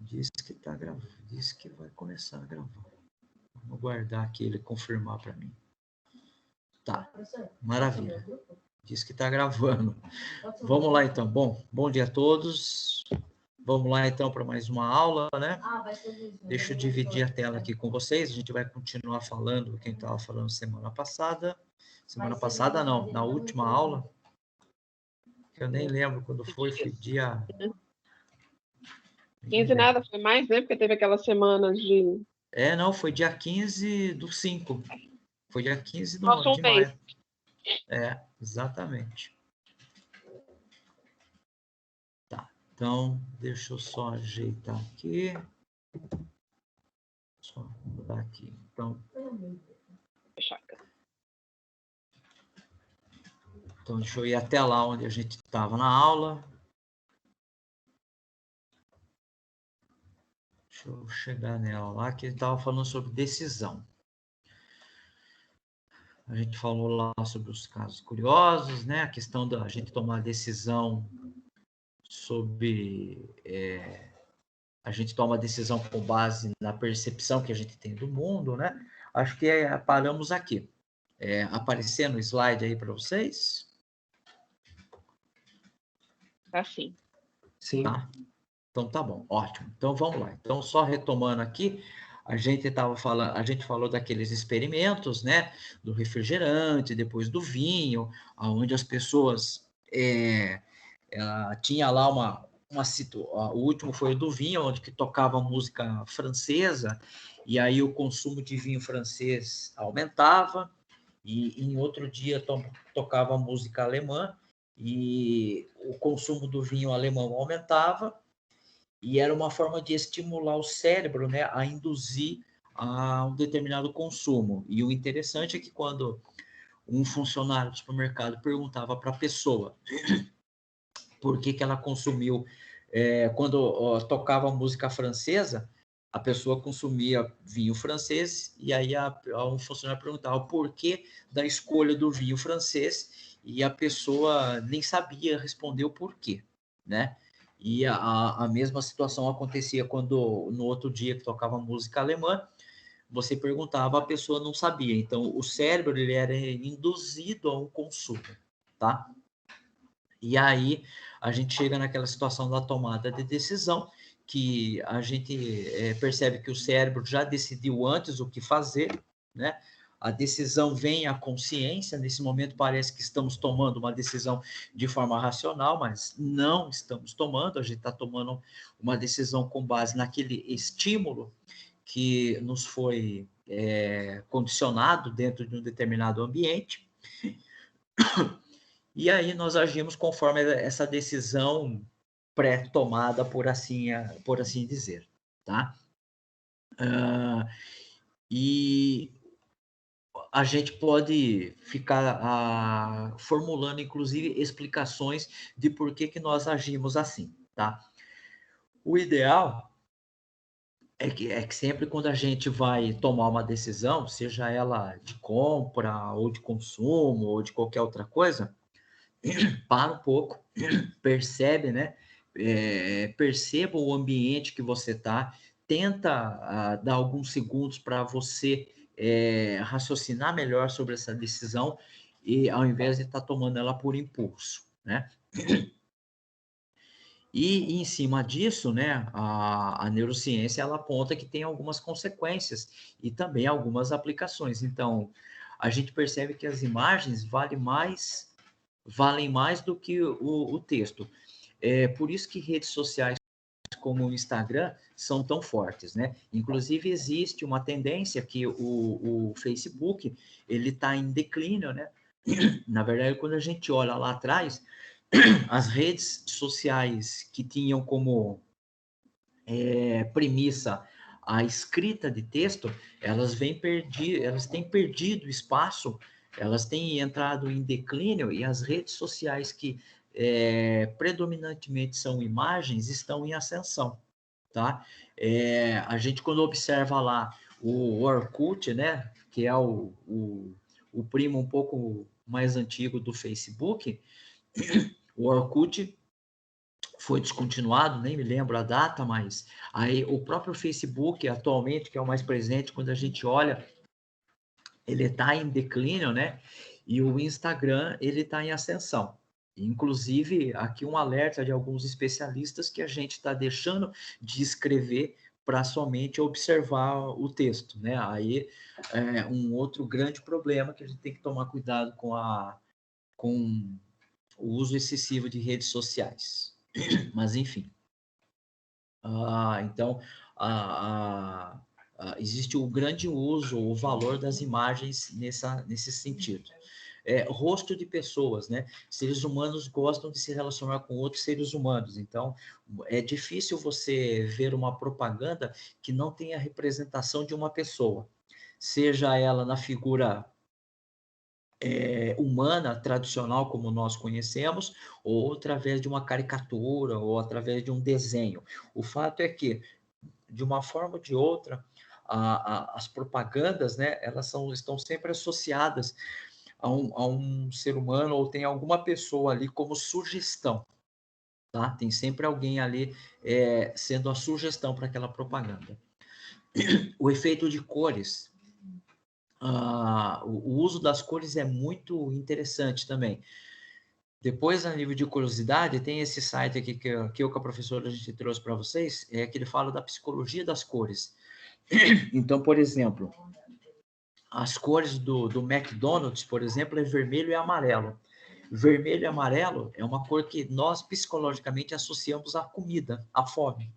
Diz que está gravando. Diz que vai começar a gravar. Vou guardar aqui ele confirmar para mim. Tá, maravilha. Diz que está gravando. Vamos lá, então. Bom dia a todos. Vamos lá, então, para mais uma aula, né? Deixa eu dividir a tela aqui com vocês. A gente vai continuar falando o que a gente estava falando semana passada. Semana passada, não. Na última aula. Eu nem lembro quando foi dia... 15 nada, foi mais, né? Porque teve aquelas semanas de... Não, foi dia 15/5. Foi dia 15 Passou de um mês. maio. Exatamente. Tá, então, deixa eu só ajeitar aqui. Só mudar aqui. Então, deixa eu ir até lá onde a gente estava na aula. Deixa eu chegar nela lá, que ele estava falando sobre decisão. A gente falou lá sobre os casos curiosos, né? A questão da gente tomar decisão sobre... a gente toma decisão com base na percepção que a gente tem do mundo, né? Acho que paramos aqui. Aparecendo o slide aí para vocês? Tá sim. Sim. Tá? Então tá bom, ótimo. Então vamos lá. Então, só retomando aqui, a gente falou daqueles experimentos, né? Do refrigerante, depois do vinho, onde as pessoas tinha lá o último foi o do vinho, onde que tocava música francesa, e aí o consumo de vinho francês aumentava, e em outro dia tocava música alemã, e o consumo do vinho alemão aumentava, e era uma forma de estimular o cérebro, né, a induzir a um determinado consumo. E o interessante é que quando um funcionário do supermercado perguntava para a pessoa por que ela consumiu, quando tocava música francesa, a pessoa consumia vinho francês, e aí um funcionário perguntava o porquê da escolha do vinho francês, e a pessoa nem sabia responder o porquê, né? E a mesma situação acontecia quando, no outro dia que tocava música alemã, você perguntava, a pessoa não sabia. Então, o cérebro ele era induzido a um consumo, tá? E aí, a gente chega naquela situação da tomada de decisão, que a gente percebe que o cérebro já decidiu antes o que fazer, né? A decisão vem à consciência, nesse momento parece que estamos tomando uma decisão de forma racional, mas não estamos tomando, a gente está tomando uma decisão com base naquele estímulo que nos foi condicionado dentro de um determinado ambiente, e aí nós agimos conforme essa decisão pré-tomada, por assim dizer, tá? E a gente pode ficar formulando, inclusive, explicações de por que nós agimos assim, tá? O ideal é que sempre quando a gente vai tomar uma decisão, seja ela de compra, ou de consumo, ou de qualquer outra coisa, para um pouco, percebe, né? Perceba o ambiente que você está, tenta dar alguns segundos para você raciocinar melhor sobre essa decisão, e ao invés de estar tomando ela por impulso, né? E em cima disso, né, a neurociência ela aponta que tem algumas consequências e também algumas aplicações. Então, a gente percebe que as imagens valem mais do que o texto. Por isso que redes sociais como o Instagram são tão fortes, né? Inclusive, existe uma tendência que o Facebook ele está em declínio, né? Na verdade, quando a gente olha lá atrás, as redes sociais que tinham como premissa a escrita de texto, elas têm perdido espaço, elas têm entrado em declínio, e as redes sociais que predominantemente são imagens estão em ascensão, tá? A gente, quando observa lá o Orkut, né, que é o primo um pouco mais antigo do Facebook, o Orkut foi descontinuado, nem me lembro a data, mas aí o próprio Facebook atualmente, que é o mais presente, quando a gente olha, ele está em declínio, né? E o Instagram, ele está em ascensão. Inclusive, aqui um alerta de alguns especialistas que a gente está deixando de escrever para somente observar o texto, né? Aí é um outro grande problema que a gente tem que tomar cuidado com o uso excessivo de redes sociais. Mas, enfim. Então, existe o grande uso, o valor das imagens nesse sentido. Rosto de pessoas, né? Seres humanos gostam de se relacionar com outros seres humanos, então é difícil você ver uma propaganda que não tenha a representação de uma pessoa, seja ela na figura humana, tradicional, como nós conhecemos, ou através de uma caricatura, ou através de um desenho. O fato é que, de uma forma ou de outra, as propagandas, né, elas estão sempre associadas a um ser humano, ou tem alguma pessoa ali como sugestão, tá? Tem sempre alguém ali sendo a sugestão para aquela propaganda. O efeito de cores. O uso das cores é muito interessante também. Depois, a nível de curiosidade, tem esse site aqui que eu com a professora a gente trouxe para vocês, que ele fala da psicologia das cores. Então, por exemplo, as cores do McDonald's, por exemplo, é vermelho e amarelo. Vermelho e amarelo é uma cor que nós psicologicamente associamos à comida, à fome.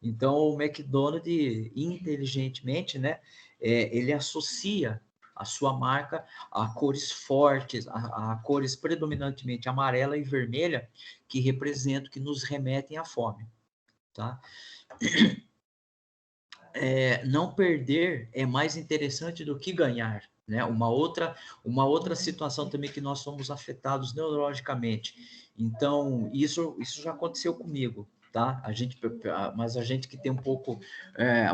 Então, o McDonald's, inteligentemente, né, ele associa a sua marca a cores fortes, a cores predominantemente amarela e vermelha, que representam, que nos remetem à fome, tá? Não perder é mais interessante do que ganhar, né? Uma outra situação também que nós somos afetados neurologicamente. Então, isso já aconteceu comigo, tá? Mas a gente que tem um pouco,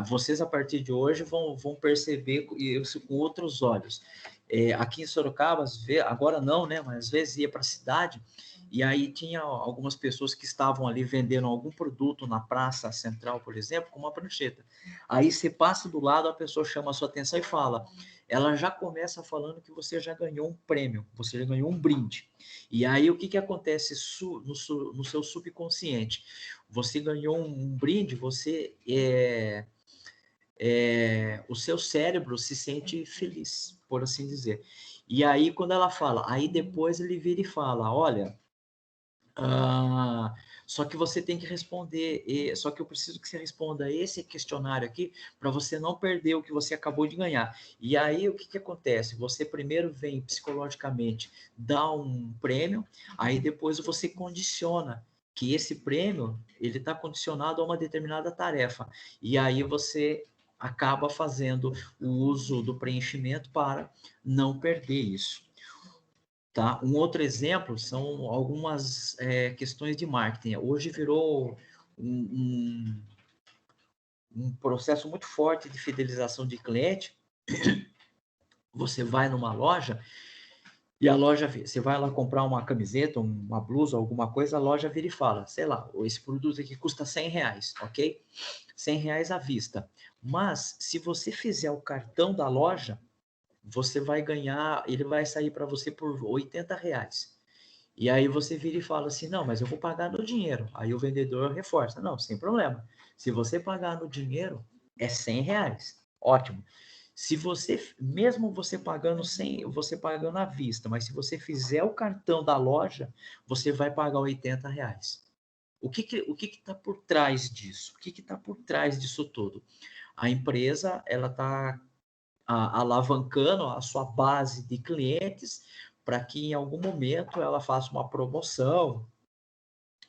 vocês a partir de hoje vão perceber isso com outros olhos. Aqui em Sorocaba, agora não, né? Mas às vezes ia para a cidade e aí tinha algumas pessoas que estavam ali vendendo algum produto na praça central, por exemplo, com uma prancheta. Aí você passa do lado, a pessoa chama a sua atenção e fala. Ela já começa falando que você já ganhou um prêmio, você já ganhou um brinde. E aí o que acontece no seu subconsciente? Você ganhou um brinde, o seu cérebro se sente feliz, por assim dizer. E aí quando ela fala, aí depois ele vira e fala, olha, só que você tem que responder, só que eu preciso que você responda esse questionário aqui para você não perder o que você acabou de ganhar. E aí o que acontece? Você primeiro vem psicologicamente dar um prêmio, aí depois você condiciona que esse prêmio ele está condicionado a uma determinada tarefa. E aí você acaba fazendo o uso do preenchimento para não perder isso. Tá? Um outro exemplo são algumas questões de marketing. Hoje virou um processo muito forte de fidelização de cliente. Você vai numa loja e a loja, você vai lá comprar uma camiseta, uma blusa, alguma coisa, a loja vira e fala, sei lá, esse produto aqui custa R$100, ok? R$100 à vista. Mas, se você fizer o cartão da loja, você vai ganhar, ele vai sair para você por R$80. E aí você vira e fala assim, não, mas eu vou pagar no dinheiro. Aí o vendedor reforça, não, sem problema. Se você pagar no dinheiro, é R$100. Ótimo. Se você, mesmo você pagando 100, você pagando à vista, mas se você fizer o cartão da loja, você vai pagar R$80. O que está por trás disso? O que está por trás disso tudo? A empresa, ela está alavancando a sua base de clientes para que em algum momento ela faça uma promoção.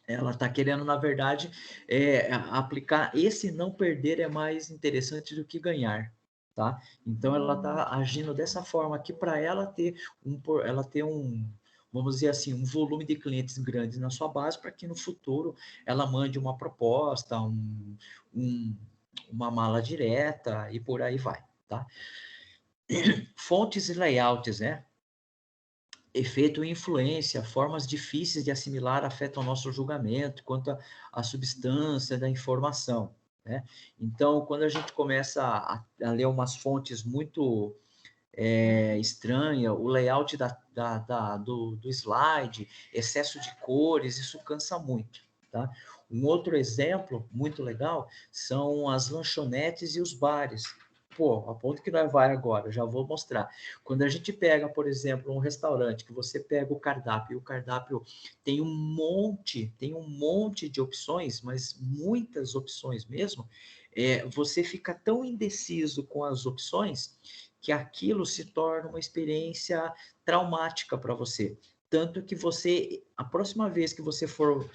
Ela está querendo, na verdade, aplicar esse não perder é mais interessante do que ganhar, tá? Então ela está agindo dessa forma aqui para ela ter vamos dizer assim, um volume de clientes grandes na sua base para que no futuro ela mande uma proposta, uma mala direta e por aí vai, tá? Fontes e layouts, né? efeito e influência, formas difíceis de assimilar afetam o nosso julgamento quanto à substância da informação, né? Então, quando a gente começa a ler umas fontes muito estranha, o layout do slide, excesso de cores, isso cansa muito, tá? Um outro exemplo muito legal são as lanchonetes e os bares. Pô, a ponto que nós vai agora, já vou mostrar. Quando a gente pega, por exemplo, um restaurante, que você pega o cardápio, e o cardápio tem um monte de opções, mas muitas opções mesmo, você fica tão indeciso com as opções que aquilo se torna uma experiência traumática para você. Tanto que você, a próxima vez que você for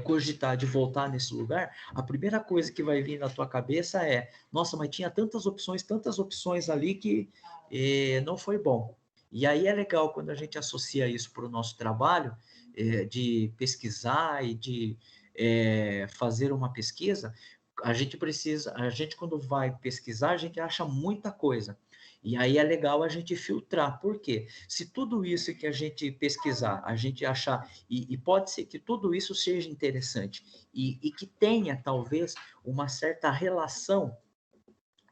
cogitar de voltar nesse lugar, a primeira coisa que vai vir na tua cabeça é: nossa, mas tinha tantas opções ali que não foi bom. E aí é legal quando a gente associa isso para o nosso trabalho, de pesquisar e de fazer uma pesquisa. A gente quando vai pesquisar, a gente acha muita coisa. E aí é legal a gente filtrar. Por quê? Se tudo isso que a gente pesquisar, a gente achar, e pode ser que tudo isso seja interessante, e que tenha, talvez, uma certa relação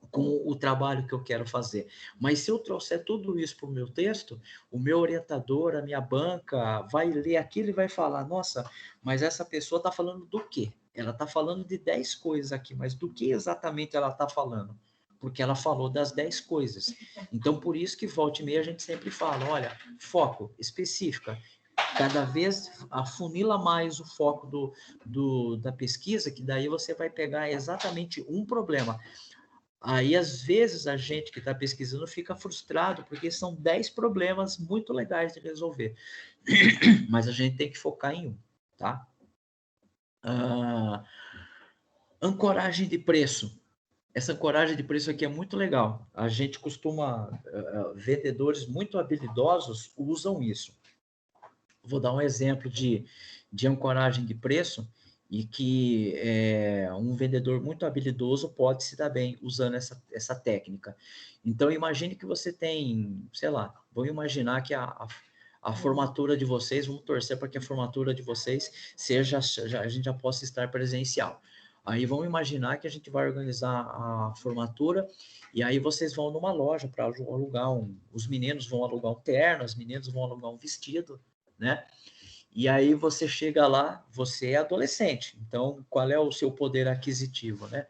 com o trabalho que eu quero fazer. Mas se eu trouxer tudo isso para o meu texto, o meu orientador, a minha banca, vai ler aquilo e vai falar: nossa, mas essa pessoa está falando do quê? Ela está falando de 10 coisas aqui, mas do que exatamente ela está falando? Porque ela falou das 10 coisas. Então, por isso que volta e meia a gente sempre fala: olha, foco, específica. Cada vez afunila mais o foco da pesquisa, que daí você vai pegar exatamente um problema. Aí, às vezes, a gente que está pesquisando fica frustrado, porque são 10 problemas muito legais de resolver. Mas a gente tem que focar em um, tá? Ancoragem de preço. Essa ancoragem de preço aqui é muito legal. A gente costuma, vendedores muito habilidosos usam isso. Vou dar um exemplo de ancoragem de preço e que um vendedor muito habilidoso pode se dar bem usando essa técnica. Então, imagine que você tem, sei lá, vamos imaginar que a formatura de vocês, vamos torcer para que a formatura de vocês a gente já possa estar presencial. Aí vamos imaginar que a gente vai organizar a formatura e aí vocês vão numa loja para alugar os meninos vão alugar um terno, as meninas vão alugar um vestido, né? E aí você chega lá, você é adolescente, então qual é o seu poder aquisitivo, né?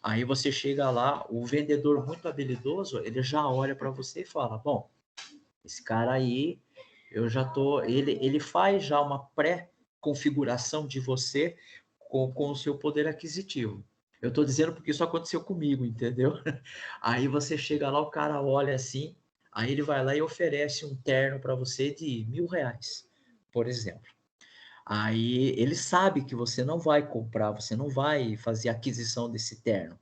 Aí você chega lá, o vendedor muito habilidoso, ele já olha para você e fala: bom, esse cara aí, eu já tô, ele faz já uma pré-configuração de você com o seu poder aquisitivo. Eu estou dizendo porque isso aconteceu comigo, entendeu? Aí você chega lá, o cara olha assim, aí ele vai lá e oferece um terno para você de R$ 1.000, por exemplo. Aí ele sabe que você não vai comprar, você não vai fazer aquisição desse terno.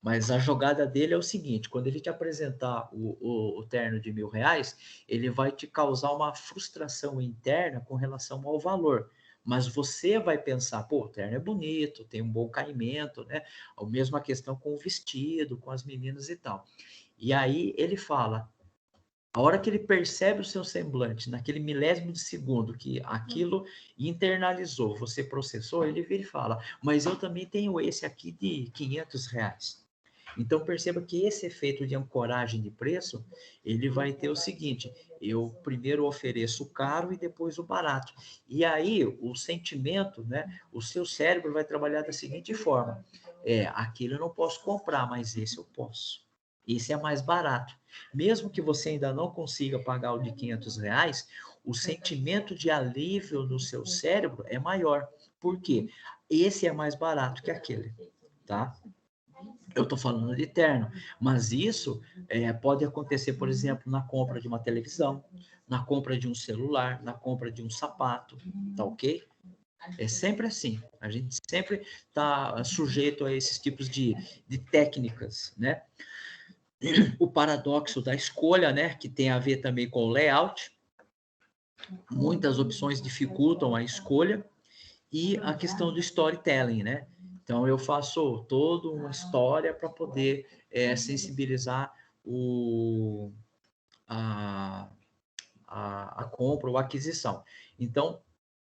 Mas a jogada dele é o seguinte: quando ele te apresentar o terno de R$ 1.000, ele vai te causar uma frustração interna com relação ao valor. Mas você vai pensar: pô, o terno é bonito, tem um bom caimento, né? A mesma questão com o vestido, com as meninas e tal. E aí ele fala: a hora que ele percebe o seu semblante, naquele milésimo de segundo que aquilo internalizou, você processou, ele vira e fala: mas eu também tenho esse aqui de R$ 500. Então perceba que esse efeito de ancoragem de preço, ele vai ter o seguinte: eu primeiro ofereço o caro e depois o barato. E aí o sentimento, né, o seu cérebro vai trabalhar da seguinte forma: aquilo eu não posso comprar, mas esse eu posso. Esse é mais barato. Mesmo que você ainda não consiga pagar o de R$ 500, o sentimento de alívio no seu cérebro é maior. Por quê? Esse é mais barato que aquele, tá? Eu estou falando de terno, mas isso pode acontecer, por exemplo, na compra de uma televisão, na compra de um celular, na compra de um sapato, tá ok? É sempre assim. A gente sempre está sujeito a esses tipos de técnicas, né? O paradoxo da escolha, né? Que tem a ver também com o layout. Muitas opções dificultam a escolha e a questão do storytelling, né? Então, eu faço toda uma história para poder sensibilizar a, a compra ou a aquisição. Então,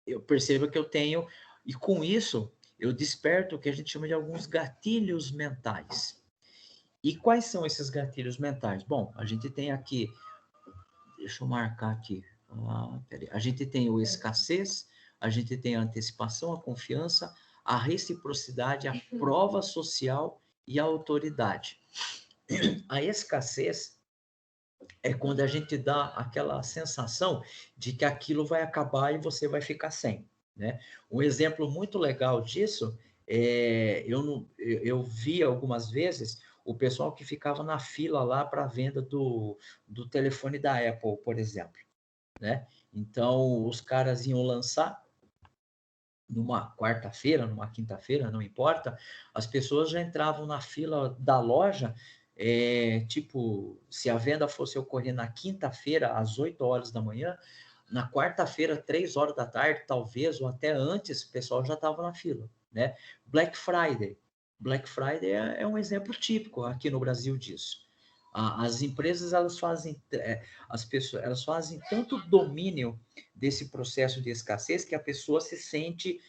eu percebo que eu tenho, e com isso, eu desperto o que a gente chama de alguns gatilhos mentais. E quais são esses gatilhos mentais? Bom, a gente tem aqui, deixa eu marcar aqui, a gente tem o escassez, a gente tem a antecipação, a confiança, a reciprocidade, a prova social e a autoridade. A escassez é quando a gente dá aquela sensação de que aquilo vai acabar e você vai ficar sem, né? Um exemplo muito legal disso eu vi algumas vezes o pessoal que ficava na fila lá para a venda do telefone da Apple, por exemplo, né? Então, os caras iam lançar numa quarta-feira, numa quinta-feira, não importa, as pessoas já entravam na fila da loja, tipo, se a venda fosse ocorrer na quinta-feira, às 8 horas da manhã, na quarta-feira, 3 horas da tarde, talvez, ou até antes, o pessoal já estava na fila, né? Black Friday. Black Friday é um exemplo típico aqui no Brasil disso. As empresas, elas fazem, as pessoas, elas fazem tanto domínio desse processo de escassez que a pessoa se sente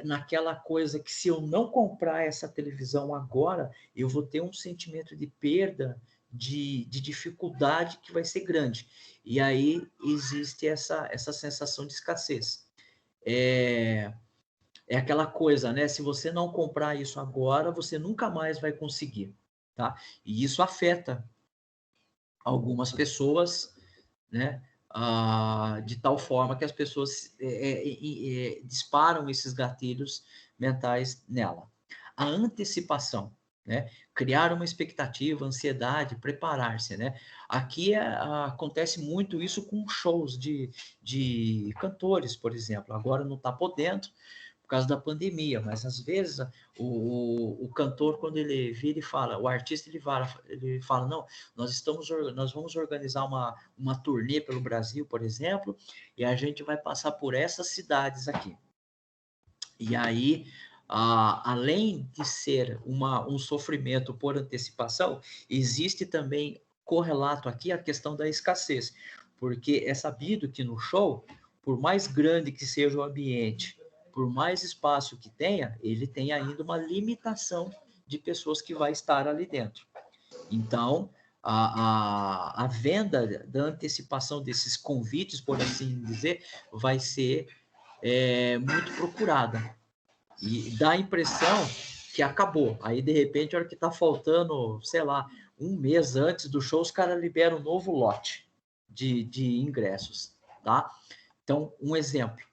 naquela coisa que se eu não comprar essa televisão agora, eu vou ter um sentimento de perda, de dificuldade que vai ser grande. E aí existe essa sensação de escassez. É aquela coisa, né? Se você não comprar isso agora, você nunca mais vai conseguir, tá? E isso afeta algumas pessoas, né? De tal forma que as pessoas disparam esses gatilhos mentais nela. A antecipação, né? Criar uma expectativa, ansiedade, preparar-se, né? Aqui acontece muito isso com shows de cantores, por exemplo. Agora não está podendo, por causa da pandemia, mas às vezes o cantor, quando ele vira e fala, o artista ele fala, não, nós vamos organizar uma turnê pelo Brasil, por exemplo, e a gente vai passar por essas cidades aqui. E aí, além de ser um sofrimento por antecipação, existe também correlato aqui a questão da escassez, porque é sabido que no show, por mais grande que seja o ambiente, por mais espaço que tenha, ele tem ainda uma limitação de pessoas que vai estar ali dentro. Então, a venda da antecipação desses convites, por assim dizer, vai ser muito procurada. E dá a impressão que acabou. Aí, de repente, a hora que está faltando, sei lá, um mês antes do show, os caras liberam um novo lote de ingressos, tá? Então, um exemplo.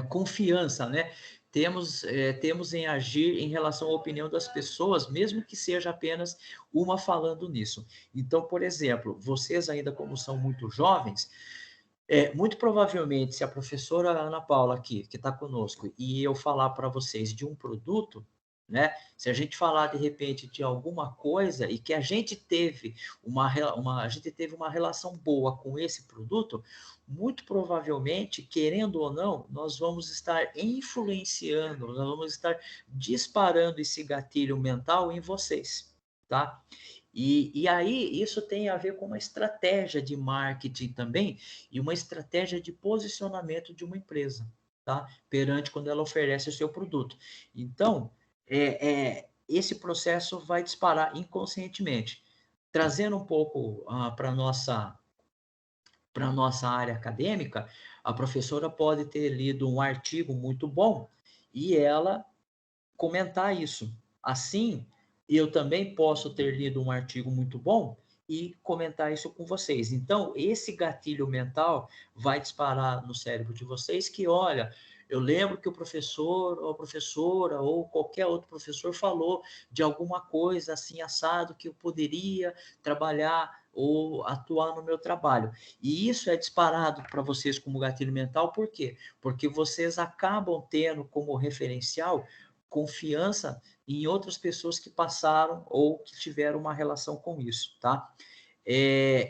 Confiança, né? Temos em agir em relação à opinião das pessoas, mesmo que seja apenas uma falando nisso. Então, por exemplo, vocês ainda como são muito jovens, muito provavelmente, se a professora Ana Paula aqui, que está conosco, e eu falar para vocês de um produto, né? Se a gente falar de repente de alguma coisa e que a gente teve a gente teve uma relação boa com esse produto, muito provavelmente, querendo ou não, nós vamos estar influenciando, nós vamos estar disparando esse gatilho mental em vocês, tá? E aí, isso tem a ver com uma estratégia de marketing também e uma estratégia de posicionamento de uma empresa, tá? Perante quando ela oferece o seu produto. Então, esse processo vai disparar inconscientemente. Trazendo um pouco para a nossa área acadêmica, a professora pode ter lido um artigo muito bom e ela comentar isso. Assim, eu também posso ter lido um artigo muito bom e comentar isso com vocês. Então, esse gatilho mental vai disparar no cérebro de vocês que, olha, eu lembro que o professor ou a professora ou qualquer outro professor falou de alguma coisa assim assado que eu poderia trabalhar ou atuar no meu trabalho. E isso é disparado para vocês como gatilho mental, por quê? Porque vocês acabam tendo como referencial confiança em outras pessoas que passaram ou que tiveram uma relação com isso, tá?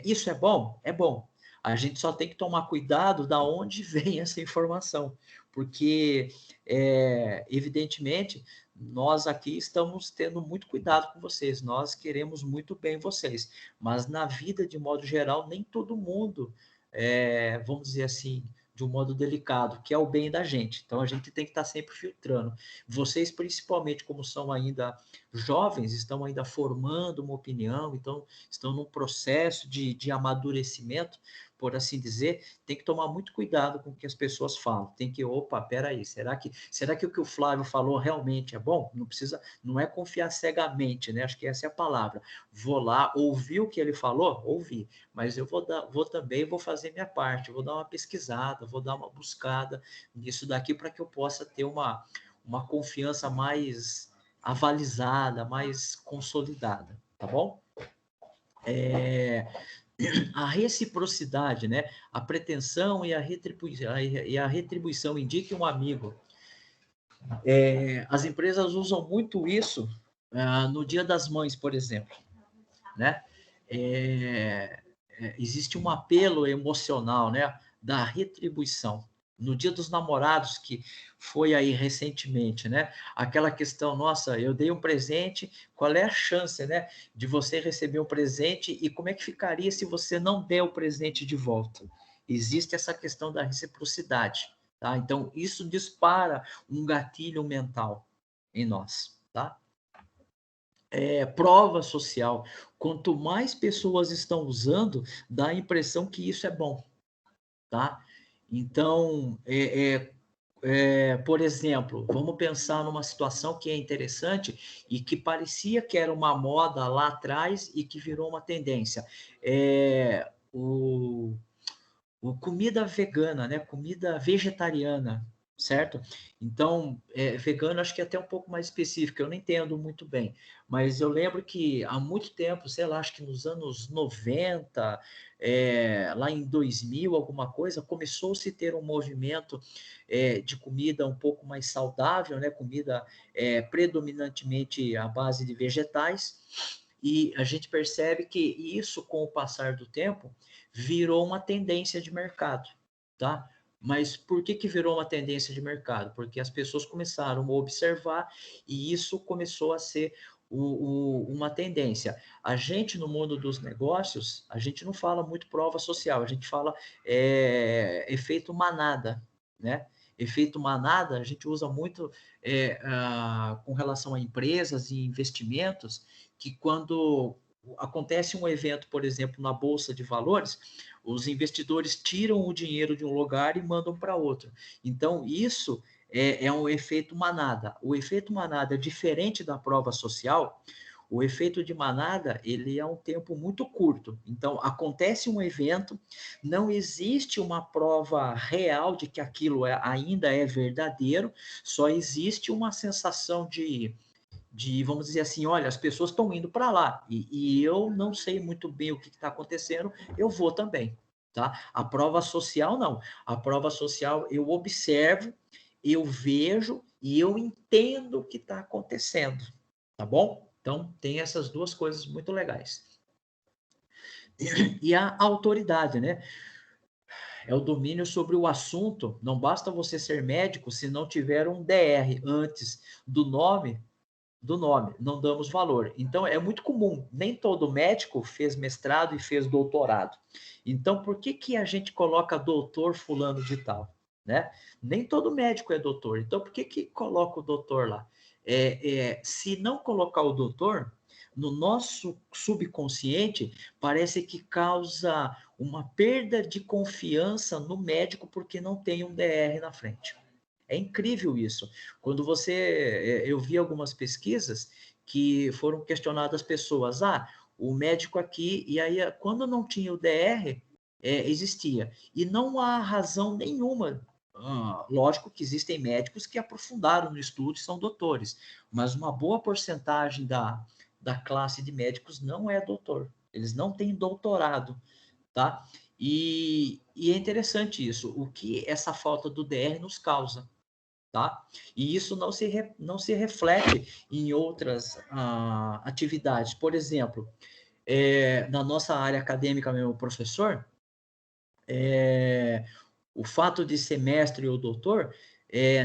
Isso é bom? É bom. A gente só tem que tomar cuidado da onde vem essa informação, porque, evidentemente, nós aqui estamos tendo muito cuidado com vocês, nós queremos muito bem vocês, mas na vida, de modo geral, nem todo mundo, vamos dizer assim, de um modo delicado, que é o bem da gente. Então, a gente tem que estar sempre filtrando. Vocês, principalmente, como são ainda jovens, estão ainda formando uma opinião, então, estão num processo de amadurecimento, por assim dizer, tem que tomar muito cuidado com o que as pessoas falam. Tem que, opa, peraí, será que o que o Flávio falou realmente é bom? Não precisa, não é confiar cegamente, né? Acho que essa é a palavra. Vou lá, ouvir o que ele falou, ouvir, mas eu vou fazer minha parte, vou dar uma pesquisada, vou dar uma buscada nisso daqui para que eu possa ter uma confiança mais avalizada, mais consolidada, tá bom? A reciprocidade, né? A pretensão e a retribuição, indique um amigo. As empresas usam muito isso no Dia das Mães, por exemplo, né? Existe um apelo emocional, né? Da retribuição. No Dia dos Namorados, que foi aí recentemente, né? Aquela questão, nossa, eu dei um presente, qual é a chance, né? De você receber um presente e como é que ficaria se você não der o presente de volta? Existe essa questão da reciprocidade, tá? Então, isso dispara um gatilho mental em nós, tá? Prova social. Quanto mais pessoas estão usando, dá a impressão que isso é bom, tá? Então, por exemplo, vamos pensar numa situação que é interessante e que parecia que era uma moda lá atrás e que virou uma tendência. O comida vegana, né? Comida vegetariana, certo? Então, vegano acho que é até um pouco mais específico, eu não entendo muito bem, mas eu lembro que há muito tempo, sei lá, acho que nos anos 90, lá em 2000, alguma coisa, começou-se a ter um movimento de comida um pouco mais saudável, né? Comida predominantemente à base de vegetais, e a gente percebe que isso, com o passar do tempo, virou uma tendência de mercado, tá? Mas por que virou uma tendência de mercado? Porque as pessoas começaram a observar e isso começou a ser uma tendência. A gente, no mundo dos negócios, a gente não fala muito prova social, a gente fala efeito manada, né? Efeito manada, a gente usa muito com relação a empresas e investimentos, que quando acontece um evento, por exemplo, na Bolsa de Valores, os investidores tiram o dinheiro de um lugar e mandam para outro. Então, isso é um efeito manada. O efeito manada é diferente da prova social. O efeito de manada, ele é um tempo muito curto. Então, acontece um evento, não existe uma prova real de que aquilo ainda é verdadeiro, só existe uma sensação vamos dizer assim, olha, as pessoas estão indo para lá e eu não sei muito bem o que está acontecendo, eu vou também, tá? A prova social, não. A prova social, eu observo, eu vejo e eu entendo o que está acontecendo, tá bom? Então, tem essas duas coisas muito legais. E a autoridade, né? É o domínio sobre o assunto. Não basta você ser médico se não tiver um DR antes do nome, não damos valor. Então, é muito comum, nem todo médico fez mestrado e fez doutorado. Então, por que a gente coloca doutor fulano de tal? Né? Nem todo médico é doutor. Então, por que coloca o doutor lá? Se não colocar o doutor, no nosso subconsciente, parece que causa uma perda de confiança no médico porque não tem um DR na frente. É incrível isso. Quando eu vi algumas pesquisas que foram questionadas as pessoas, o médico aqui, e aí quando não tinha o DR, existia. E não há razão nenhuma. Lógico que existem médicos que aprofundaram no estudo e são doutores, mas uma boa porcentagem da classe de médicos não é doutor. Eles não têm doutorado, tá? E é interessante isso, o que essa falta do DR nos causa. Tá? E isso não se reflete em outras atividades. Por exemplo, na nossa área acadêmica, meu professor, o fato de ser mestre ou doutor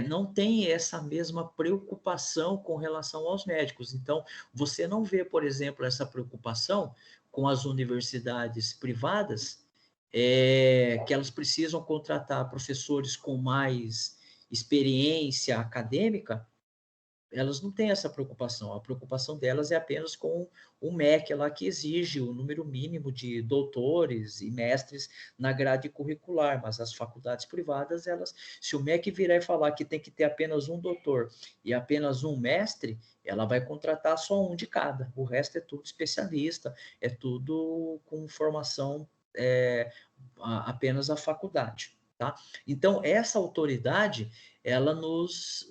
não tem essa mesma preocupação com relação aos médicos. Então, você não vê, por exemplo, essa preocupação com as universidades privadas, que elas precisam contratar professores com mais experiência acadêmica, elas não têm essa preocupação. A preocupação delas é apenas com o MEC lá, que exige o número mínimo de doutores e mestres na grade curricular, mas as faculdades privadas, elas, se o MEC virar e falar que tem que ter apenas um doutor e apenas um mestre, ela vai contratar só um de cada. O resto é tudo especialista, é tudo com formação apenas a faculdade. Tá? Então, essa autoridade, ela nos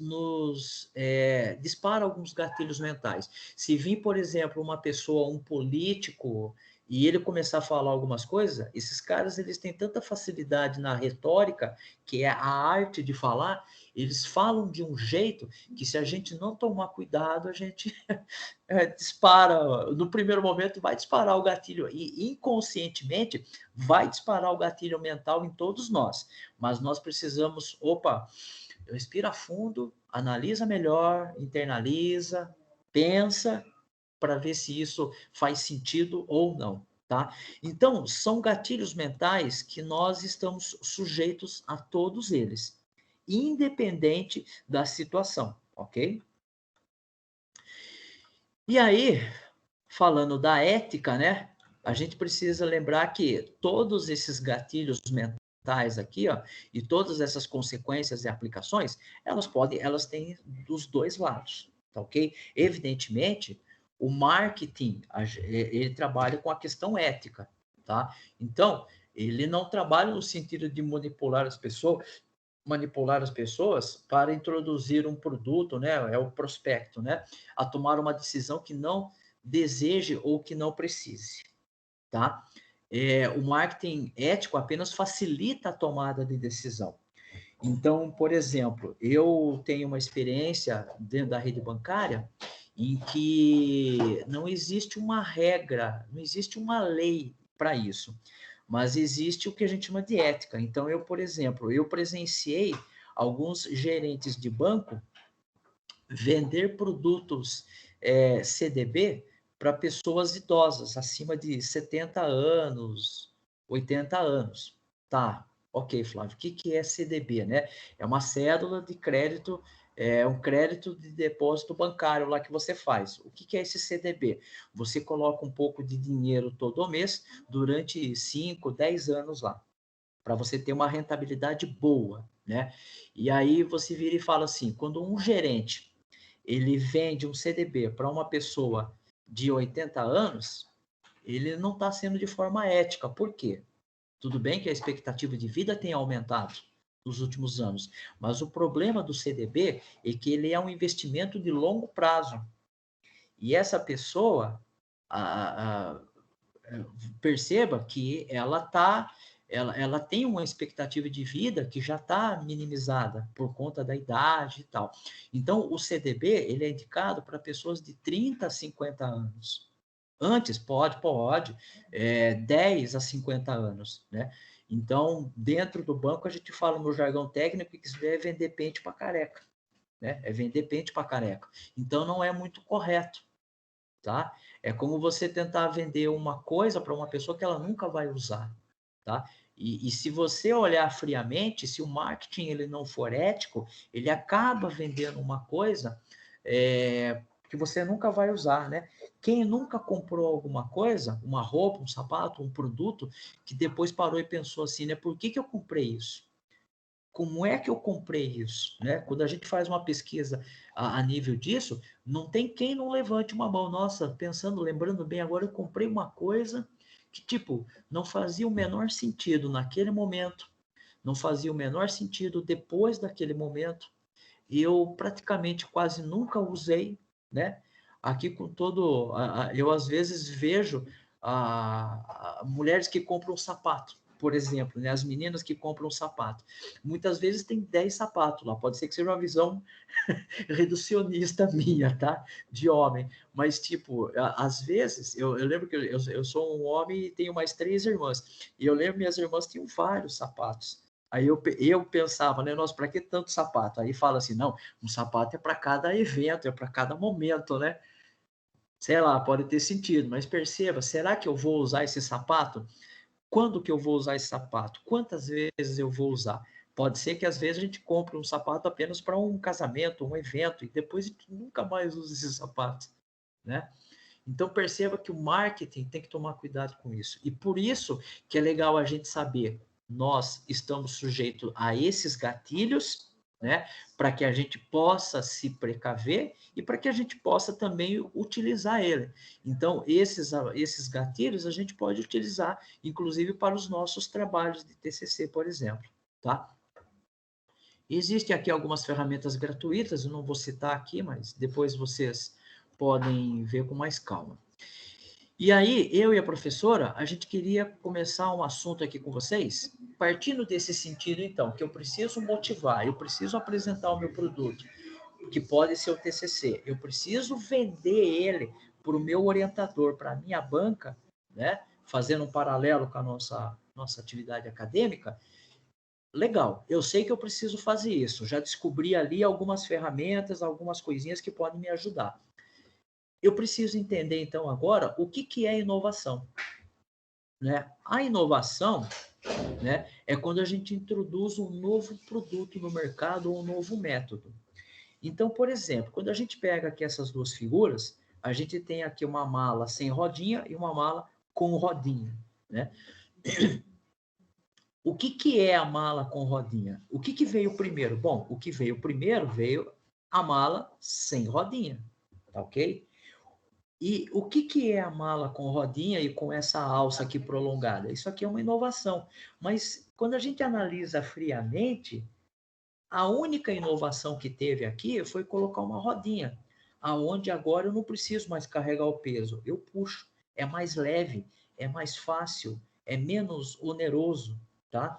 dispara alguns gatilhos mentais. Se vir, por exemplo, uma pessoa, um político, e ele começar a falar algumas coisas, esses caras, eles têm tanta facilidade na retórica, que é a arte de falar, eles falam de um jeito que, se a gente não tomar cuidado, a gente dispara, no primeiro momento vai disparar o gatilho, e inconscientemente vai disparar o gatilho mental em todos nós, mas nós precisamos, respira fundo, analisa melhor, internaliza, pensa, para ver se isso faz sentido ou não, tá? Então, são gatilhos mentais que nós estamos sujeitos a todos eles, independente da situação, ok? E aí, falando da ética, né? A gente precisa lembrar que todos esses gatilhos mentais aqui, ó, e todas essas consequências e aplicações, elas têm dos dois lados, tá ok? Evidentemente, o marketing, ele trabalha com a questão ética, tá? Então, ele não trabalha no sentido de manipular as pessoas para introduzir um produto, né? É o prospecto, né? A tomar uma decisão que não deseje ou que não precise, tá? O marketing ético apenas facilita a tomada de decisão. Então, por exemplo, eu tenho uma experiência dentro da rede bancária em que não existe uma regra, não existe uma lei para isso, mas existe o que a gente chama de ética. Então, por exemplo, eu presenciei alguns gerentes de banco vender produtos CDB para pessoas idosas, acima de 70 anos, 80 anos. Tá, ok, Flávio, o que é CDB, né? É uma cédula de crédito, um crédito de depósito bancário lá que você faz. O que é esse CDB? Você coloca um pouco de dinheiro todo mês durante 5, 10 anos lá, para você ter uma rentabilidade boa, né? E aí você vira e fala assim, quando um gerente ele vende um CDB para uma pessoa de 80 anos, ele não está sendo de forma ética. Por quê? Tudo bem que a expectativa de vida tem aumentado nos últimos anos, mas o problema do CDB é que ele é um investimento de longo prazo. E essa pessoa, perceba que ela tem uma expectativa de vida que já está minimizada por conta da idade e tal. Então, o CDB, ele é indicado para pessoas de 30 a 50 anos. Antes, pode, 10 a 50 anos, né? Então, dentro do banco, a gente fala no jargão técnico que isso é vender pente para careca, né? É vender pente para careca. Então, não é muito correto, tá? É como você tentar vender uma coisa para uma pessoa que ela nunca vai usar, tá? E se você olhar friamente, se o marketing ele não for ético, ele acaba vendendo uma coisa que você nunca vai usar, né? Quem nunca comprou alguma coisa, uma roupa, um sapato, um produto, que depois parou e pensou assim, né? Por que eu comprei isso? Como é que eu comprei isso, né? Quando a gente faz uma pesquisa a nível disso, não tem quem não levante uma mão. Nossa, pensando, lembrando bem, agora eu comprei uma coisa que, tipo, não fazia o menor sentido naquele momento, não fazia o menor sentido depois daquele momento. Eu praticamente quase nunca usei, né? Aqui com todo, eu às vezes vejo mulheres que compram sapato, por exemplo, né? As meninas que compram sapato. Muitas vezes tem 10 sapatos lá, pode ser que seja uma visão reducionista minha, tá? De homem. Mas, tipo, às vezes, eu lembro que eu sou um homem e tenho mais 3 irmãs. E eu lembro que minhas irmãs tinham vários sapatos. Aí eu pensava, né, nossa, para que tanto sapato? Aí fala assim, não, um sapato é para cada evento, é para cada momento, né? Sei lá, pode ter sentido, mas perceba, será que eu vou usar esse sapato? Quando que eu vou usar esse sapato? Quantas vezes eu vou usar? Pode ser que às vezes a gente compre um sapato apenas para um casamento, um evento, e depois a gente nunca mais usa esse sapato, né? Então perceba que o marketing tem que tomar cuidado com isso. E por isso que é legal a gente saber, nós estamos sujeitos a esses gatilhos, né, para que a gente possa se precaver e para que a gente possa também utilizar ele. Então, esses gatilhos a gente pode utilizar, inclusive, para os nossos trabalhos de TCC, por exemplo, tá? Existem aqui algumas ferramentas gratuitas, eu não vou citar aqui, mas depois vocês podem ver com mais calma. E aí, eu e a professora, a gente queria começar um assunto aqui com vocês, partindo desse sentido, então, que eu preciso motivar, eu preciso apresentar o meu produto, que pode ser o TCC, eu preciso vender ele para o meu orientador, para a minha banca, né? Fazendo um paralelo com a nossa atividade acadêmica. Legal, eu sei que eu preciso fazer isso, já descobri ali algumas ferramentas, algumas coisinhas que podem me ajudar. Eu preciso entender, então, agora, o que é inovação. Né? A inovação, né, é quando a gente introduz um novo produto no mercado ou um novo método. Então, por exemplo, quando a gente pega aqui essas duas figuras, a gente tem aqui uma mala sem rodinha e uma mala com rodinha. Né? O que é a mala com rodinha? O que veio primeiro? Bom, o que veio primeiro veio a mala sem rodinha, tá ok? E o que é a mala com rodinha e com essa alça aqui prolongada? Isso aqui é uma inovação. Mas quando a gente analisa friamente, a única inovação que teve aqui foi colocar uma rodinha, aonde agora eu não preciso mais carregar o peso, eu puxo. É mais leve, é mais fácil, é menos oneroso, tá?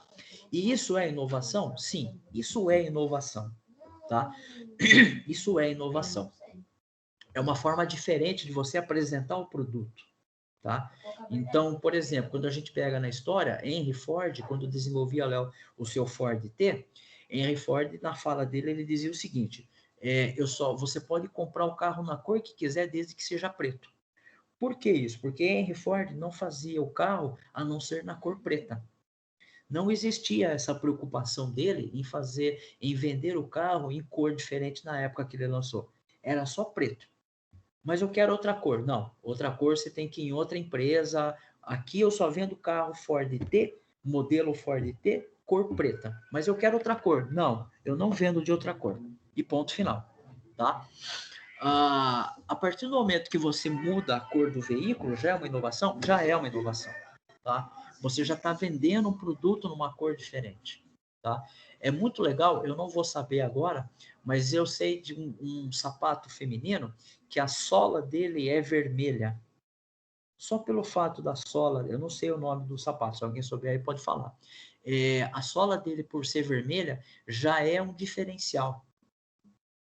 E isso é inovação? Sim, isso é inovação, tá? Isso é inovação. É uma forma diferente de você apresentar o produto, tá? Então, por exemplo, quando a gente pega na história, Henry Ford, quando desenvolvia o seu Ford T, Henry Ford, na fala dele, ele dizia o seguinte, você pode comprar o carro na cor que quiser, desde que seja preto. Por que isso? Porque Henry Ford não fazia o carro a não ser na cor preta. Não existia essa preocupação dele em vender o carro em cor diferente na época que ele lançou. Era só preto. Mas eu quero outra cor. Não, outra cor você tem que ir em outra empresa. Aqui eu só vendo carro Ford T, modelo Ford T, cor preta. Mas eu quero outra cor. Não, eu não vendo de outra cor. E ponto final, tá? A partir do momento que você muda a cor do veículo, já é uma inovação? Já é uma inovação, tá? Você já está vendendo um produto numa cor diferente, tá? É muito legal, eu não vou saber agora, mas eu sei de um sapato feminino que a sola dele é vermelha. Só pelo fato da sola, eu não sei o nome do sapato, se alguém souber aí pode falar. A sola dele, por ser vermelha, já é um diferencial,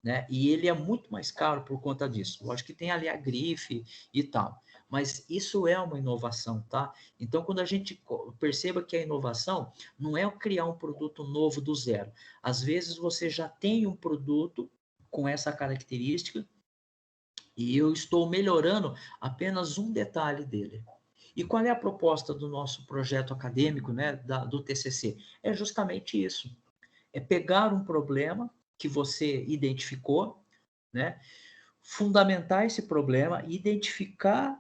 né? E ele é muito mais caro por conta disso. Lógico que tem ali a grife e tal, mas isso é uma inovação, tá? Então, quando a gente perceba que a inovação não é criar um produto novo do zero. Às vezes você já tem um produto com essa característica e eu estou melhorando apenas um detalhe dele. E qual é a proposta do nosso projeto acadêmico, né, do TCC? É justamente isso. É pegar um problema que você identificou, né? Fundamentar esse problema, identificar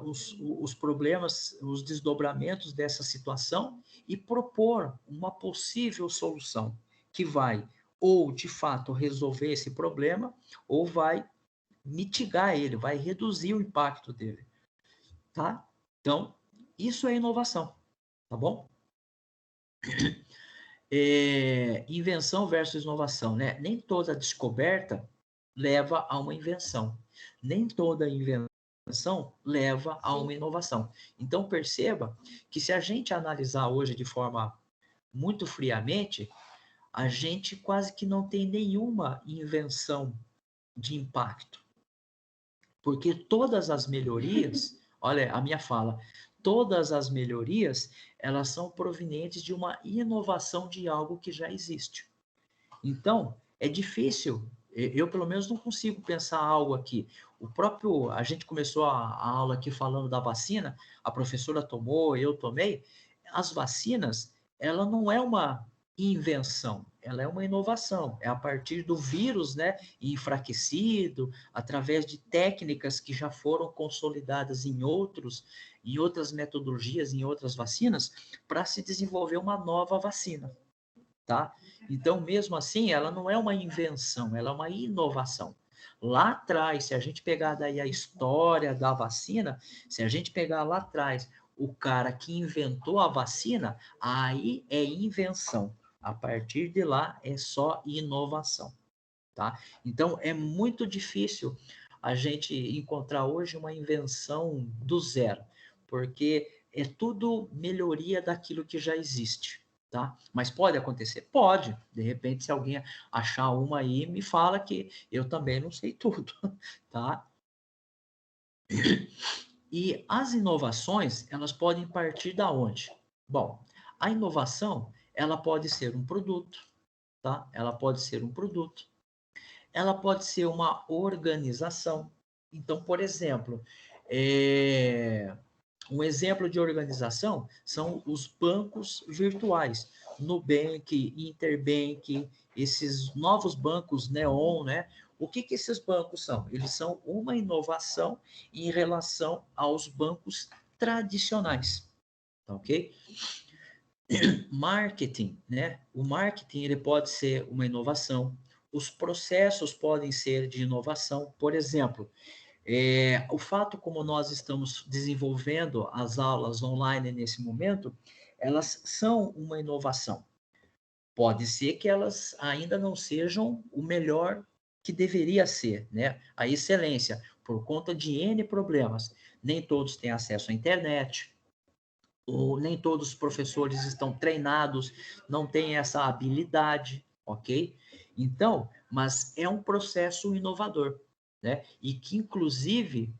os problemas, os desdobramentos dessa situação e propor uma possível solução que vai ou de fato resolver esse problema ou vai mitigar ele, vai reduzir o impacto dele, tá? Então, isso é inovação, tá bom? Invenção versus inovação, né? Nem toda descoberta leva a uma invenção. Nem toda invenção leva a uma inovação. Então, perceba que se a gente analisar hoje de forma muito friamente, a gente quase que não tem nenhuma invenção de impacto. Porque todas as melhorias, olha a minha fala, todas as melhorias, elas são provenientes de uma inovação de algo que já existe. Então, é difícil, eu pelo menos não consigo pensar algo aqui. A gente começou a aula aqui falando da vacina, a professora tomou, eu tomei. As vacinas, ela não é uma invenção, ela é uma inovação. É a partir do vírus, né, enfraquecido, através de técnicas que já foram consolidadas em outras metodologias, em outras vacinas, para se desenvolver uma nova vacina, tá? Então, mesmo assim, ela não é uma invenção, ela é uma inovação. Lá atrás, se a gente pegar daí a história da vacina, se a gente pegar lá atrás o cara que inventou a vacina, aí é invenção. A partir de lá é só inovação, tá? Então, é muito difícil a gente encontrar hoje uma invenção do zero, porque é tudo melhoria daquilo que já existe. Tá? Mas pode acontecer? Pode. De repente, se alguém achar uma aí, me fala que eu também não sei tudo, tá? E as inovações, elas podem partir da onde? Bom, a inovação, ela pode ser um produto, tá? Ela pode ser um produto. Ela pode ser uma organização. Então, por exemplo, um exemplo de organização são os bancos virtuais, Nubank, Interbank, esses novos bancos Neon, né? O que esses bancos são? Eles são uma inovação em relação aos bancos tradicionais, tá ok? Marketing, né? O marketing ele pode ser uma inovação. Os processos podem ser de inovação. Por exemplo, o fato como nós estamos desenvolvendo as aulas online nesse momento, elas são uma inovação. Pode ser que elas ainda não sejam o melhor que deveria ser, né? A excelência, por conta de N problemas. Nem todos têm acesso à internet, ou nem todos os professores estão treinados, não têm essa habilidade, ok? Então, mas é um processo inovador, né? E que, inclusive,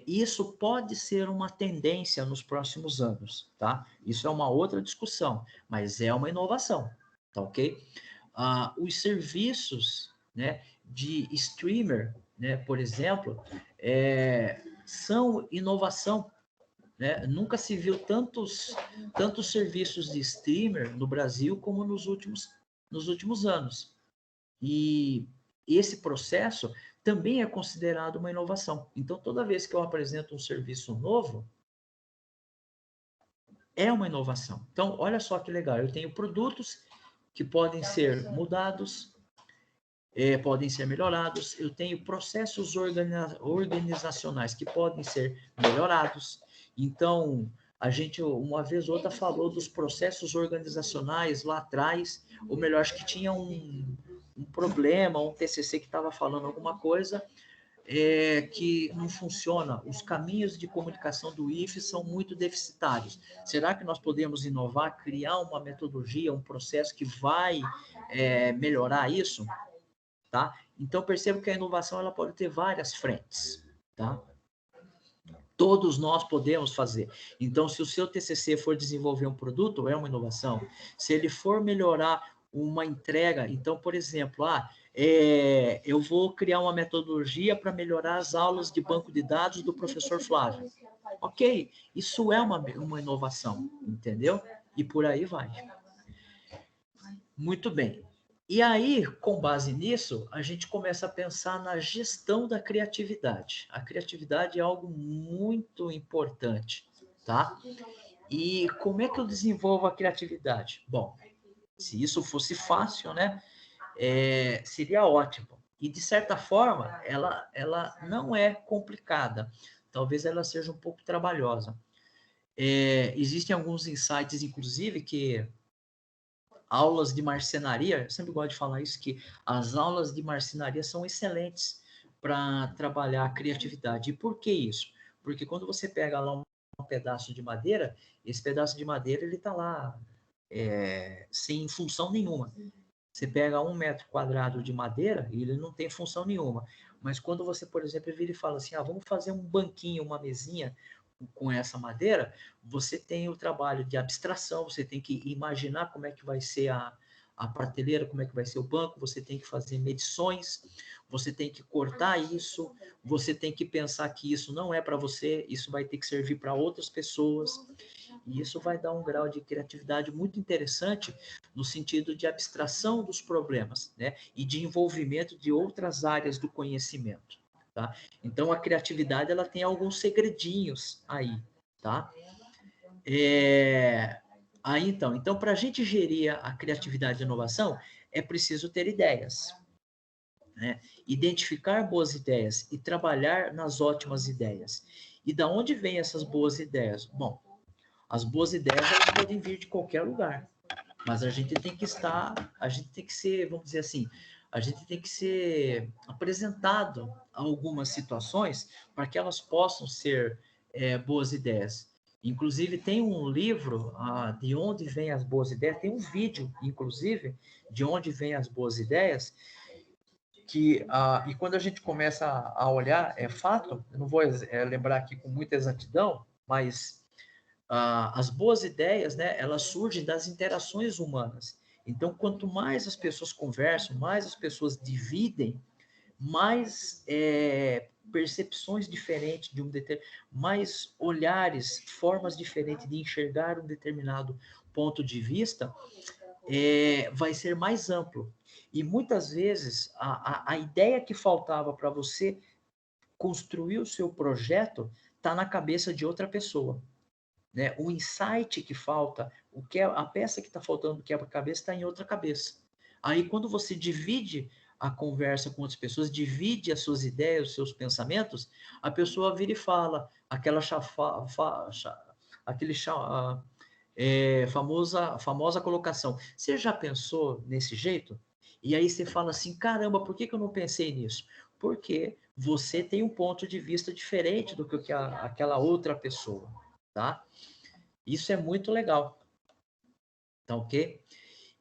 isso pode ser uma tendência nos próximos anos, tá? Isso é uma outra discussão, mas é uma inovação, tá ok? Os serviços, né, de streamer, né, por exemplo, são inovação, né? Nunca se viu tantos serviços de streamer no Brasil como nos últimos anos. E esse processo também é considerado uma inovação. Então, toda vez que eu apresento um serviço novo, é uma inovação. Então, olha só que legal, eu tenho produtos que podem ser mudados, podem ser melhorados, eu tenho processos organizacionais que podem ser melhorados. Então, a gente, uma vez ou outra, falou dos processos organizacionais lá atrás, ou melhor, acho que tinha um problema, um TCC que estava falando alguma coisa que não funciona. Os caminhos de comunicação do IFE são muito deficitários. Será que nós podemos inovar, criar uma metodologia, um processo que vai melhorar isso? Tá? Então, percebo que a inovação ela pode ter várias frentes. Tá? Todos nós podemos fazer. Então, se o seu TCC for desenvolver um produto, é uma inovação. Se ele for melhorar uma entrega, então, por exemplo, eu vou criar uma metodologia para melhorar as aulas de banco de dados do professor Flávio. Ok, isso é uma inovação, entendeu? E por aí vai. Muito bem. E aí, com base nisso, a gente começa a pensar na gestão da criatividade. A criatividade é algo muito importante, tá? E como é que eu desenvolvo a criatividade? Bom, se isso fosse fácil, né? Seria ótimo. E, de certa forma, ela não é complicada. Talvez ela seja um pouco trabalhosa. Existem alguns insights, inclusive, que aulas de marcenaria, eu sempre gosto de falar isso, que as aulas de marcenaria são excelentes para trabalhar a criatividade. E por que isso? Porque quando você pega lá um pedaço de madeira, esse pedaço de madeira ele está lá sem função nenhuma. Você pega 1 metro quadrado de madeira e ele não tem função nenhuma. Mas quando você, por exemplo, vira e fala assim, vamos fazer um banquinho, uma mesinha com essa madeira, você tem o trabalho de abstração, você tem que imaginar como é que vai ser a prateleira, como é que vai ser o banco, você tem que fazer medições, você tem que cortar isso, você tem que pensar que isso não é para você, isso vai ter que servir para outras pessoas, e isso vai dar um grau de criatividade muito interessante no sentido de abstração dos problemas, né? E de envolvimento de outras áreas do conhecimento, tá? Então, a criatividade, ela tem alguns segredinhos aí, tá? Então, para a gente gerir a criatividade e a inovação, é preciso ter ideias, né? Identificar boas ideias e trabalhar nas ótimas ideias. E da onde vêm essas boas ideias? Bom, as boas ideias, elas podem vir de qualquer lugar, mas a gente tem que ser, vamos dizer assim, a gente tem que ser apresentado a algumas situações para que elas possam ser boas ideias. Inclusive, tem um livro, De Onde Vêm as Boas Ideias, tem um vídeo, inclusive, de onde vêm as boas ideias, e quando a gente começa a olhar, é fato, eu não vou lembrar aqui com muita exatidão, mas as boas ideias, né, elas surgem das interações humanas. Então, quanto mais as pessoas conversam, mais as pessoas dividem, mais percepções diferentes mais olhares, formas diferentes de enxergar um determinado ponto de vista, vai ser mais amplo. E muitas vezes a ideia que faltava para você construir o seu projeto está na cabeça de outra pessoa. Né? O insight que falta, a peça que está faltando do quebra-cabeça está em outra cabeça. Aí, quando você divide a conversa com outras pessoas, divide as suas ideias, os seus pensamentos, a pessoa vira e fala aquele famosa colocação. Você já pensou nesse jeito? E aí você fala assim, caramba, por que eu não pensei nisso? Porque você tem um ponto de vista diferente do que aquela outra pessoa, tá? Isso é muito legal, tá ok?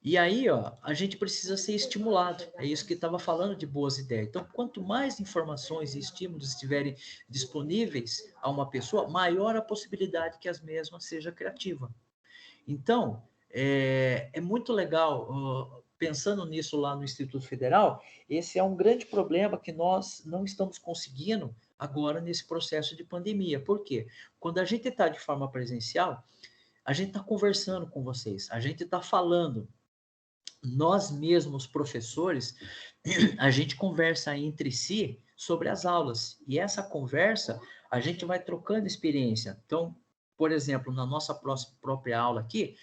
E aí, ó, a gente precisa ser estimulado. É isso que estava falando de boas ideias. Então, quanto mais informações e estímulos estiverem disponíveis a uma pessoa, maior a possibilidade que as mesmas seja criativa. Então, é muito legal, pensando nisso lá no Instituto Federal, esse é um grande problema que nós não estamos conseguindo agora nesse processo de pandemia. Por quê? Quando a gente está de forma presencial, a gente está conversando com vocês, a gente está falando. Nós mesmos, professores, a gente conversa entre si sobre as aulas. E essa conversa, a gente vai trocando experiência. Então, por exemplo, na nossa própria aula aqui,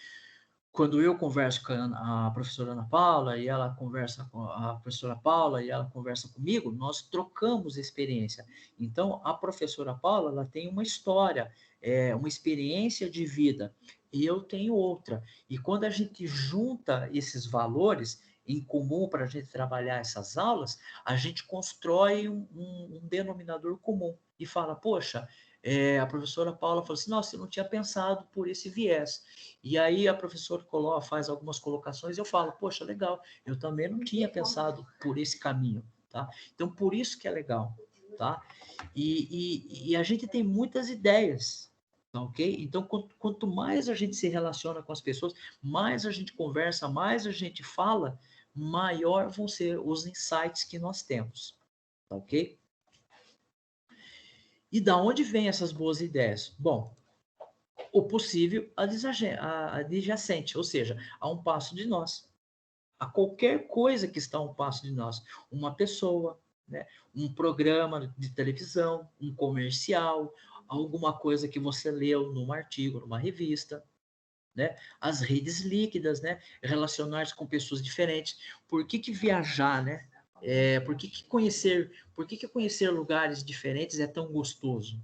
quando eu converso com a professora Ana Paula e ela conversa com a professora Paula e ela conversa comigo, nós trocamos experiência. Então, a professora Paula, ela tem uma história, uma experiência de vida, e eu tenho outra. E quando a gente junta esses valores em comum para a gente trabalhar essas aulas, a gente constrói um denominador comum e fala, poxa, a professora Paula falou assim, nossa, eu não tinha pensado por esse viés. E aí a professora faz algumas colocações e eu falo, poxa, legal, eu também não tinha pensado por esse caminho, tá? Então, por isso que é legal, tá? E a gente tem muitas ideias, tá ok? Então, quanto mais a gente se relaciona com as pessoas, mais a gente conversa, mais a gente fala, maior vão ser os insights que nós temos, tá ok? E da onde vêm essas boas ideias? Bom, o possível adjacente, ou seja, a um passo de nós, a qualquer coisa que está a um passo de nós, uma pessoa, né? Um programa de televisão, um comercial, alguma coisa que você leu num artigo, numa revista, né? As redes líquidas, né? Relacionar-se com pessoas diferentes. Por que viajar, né? Por que conhecer lugares diferentes é tão gostoso?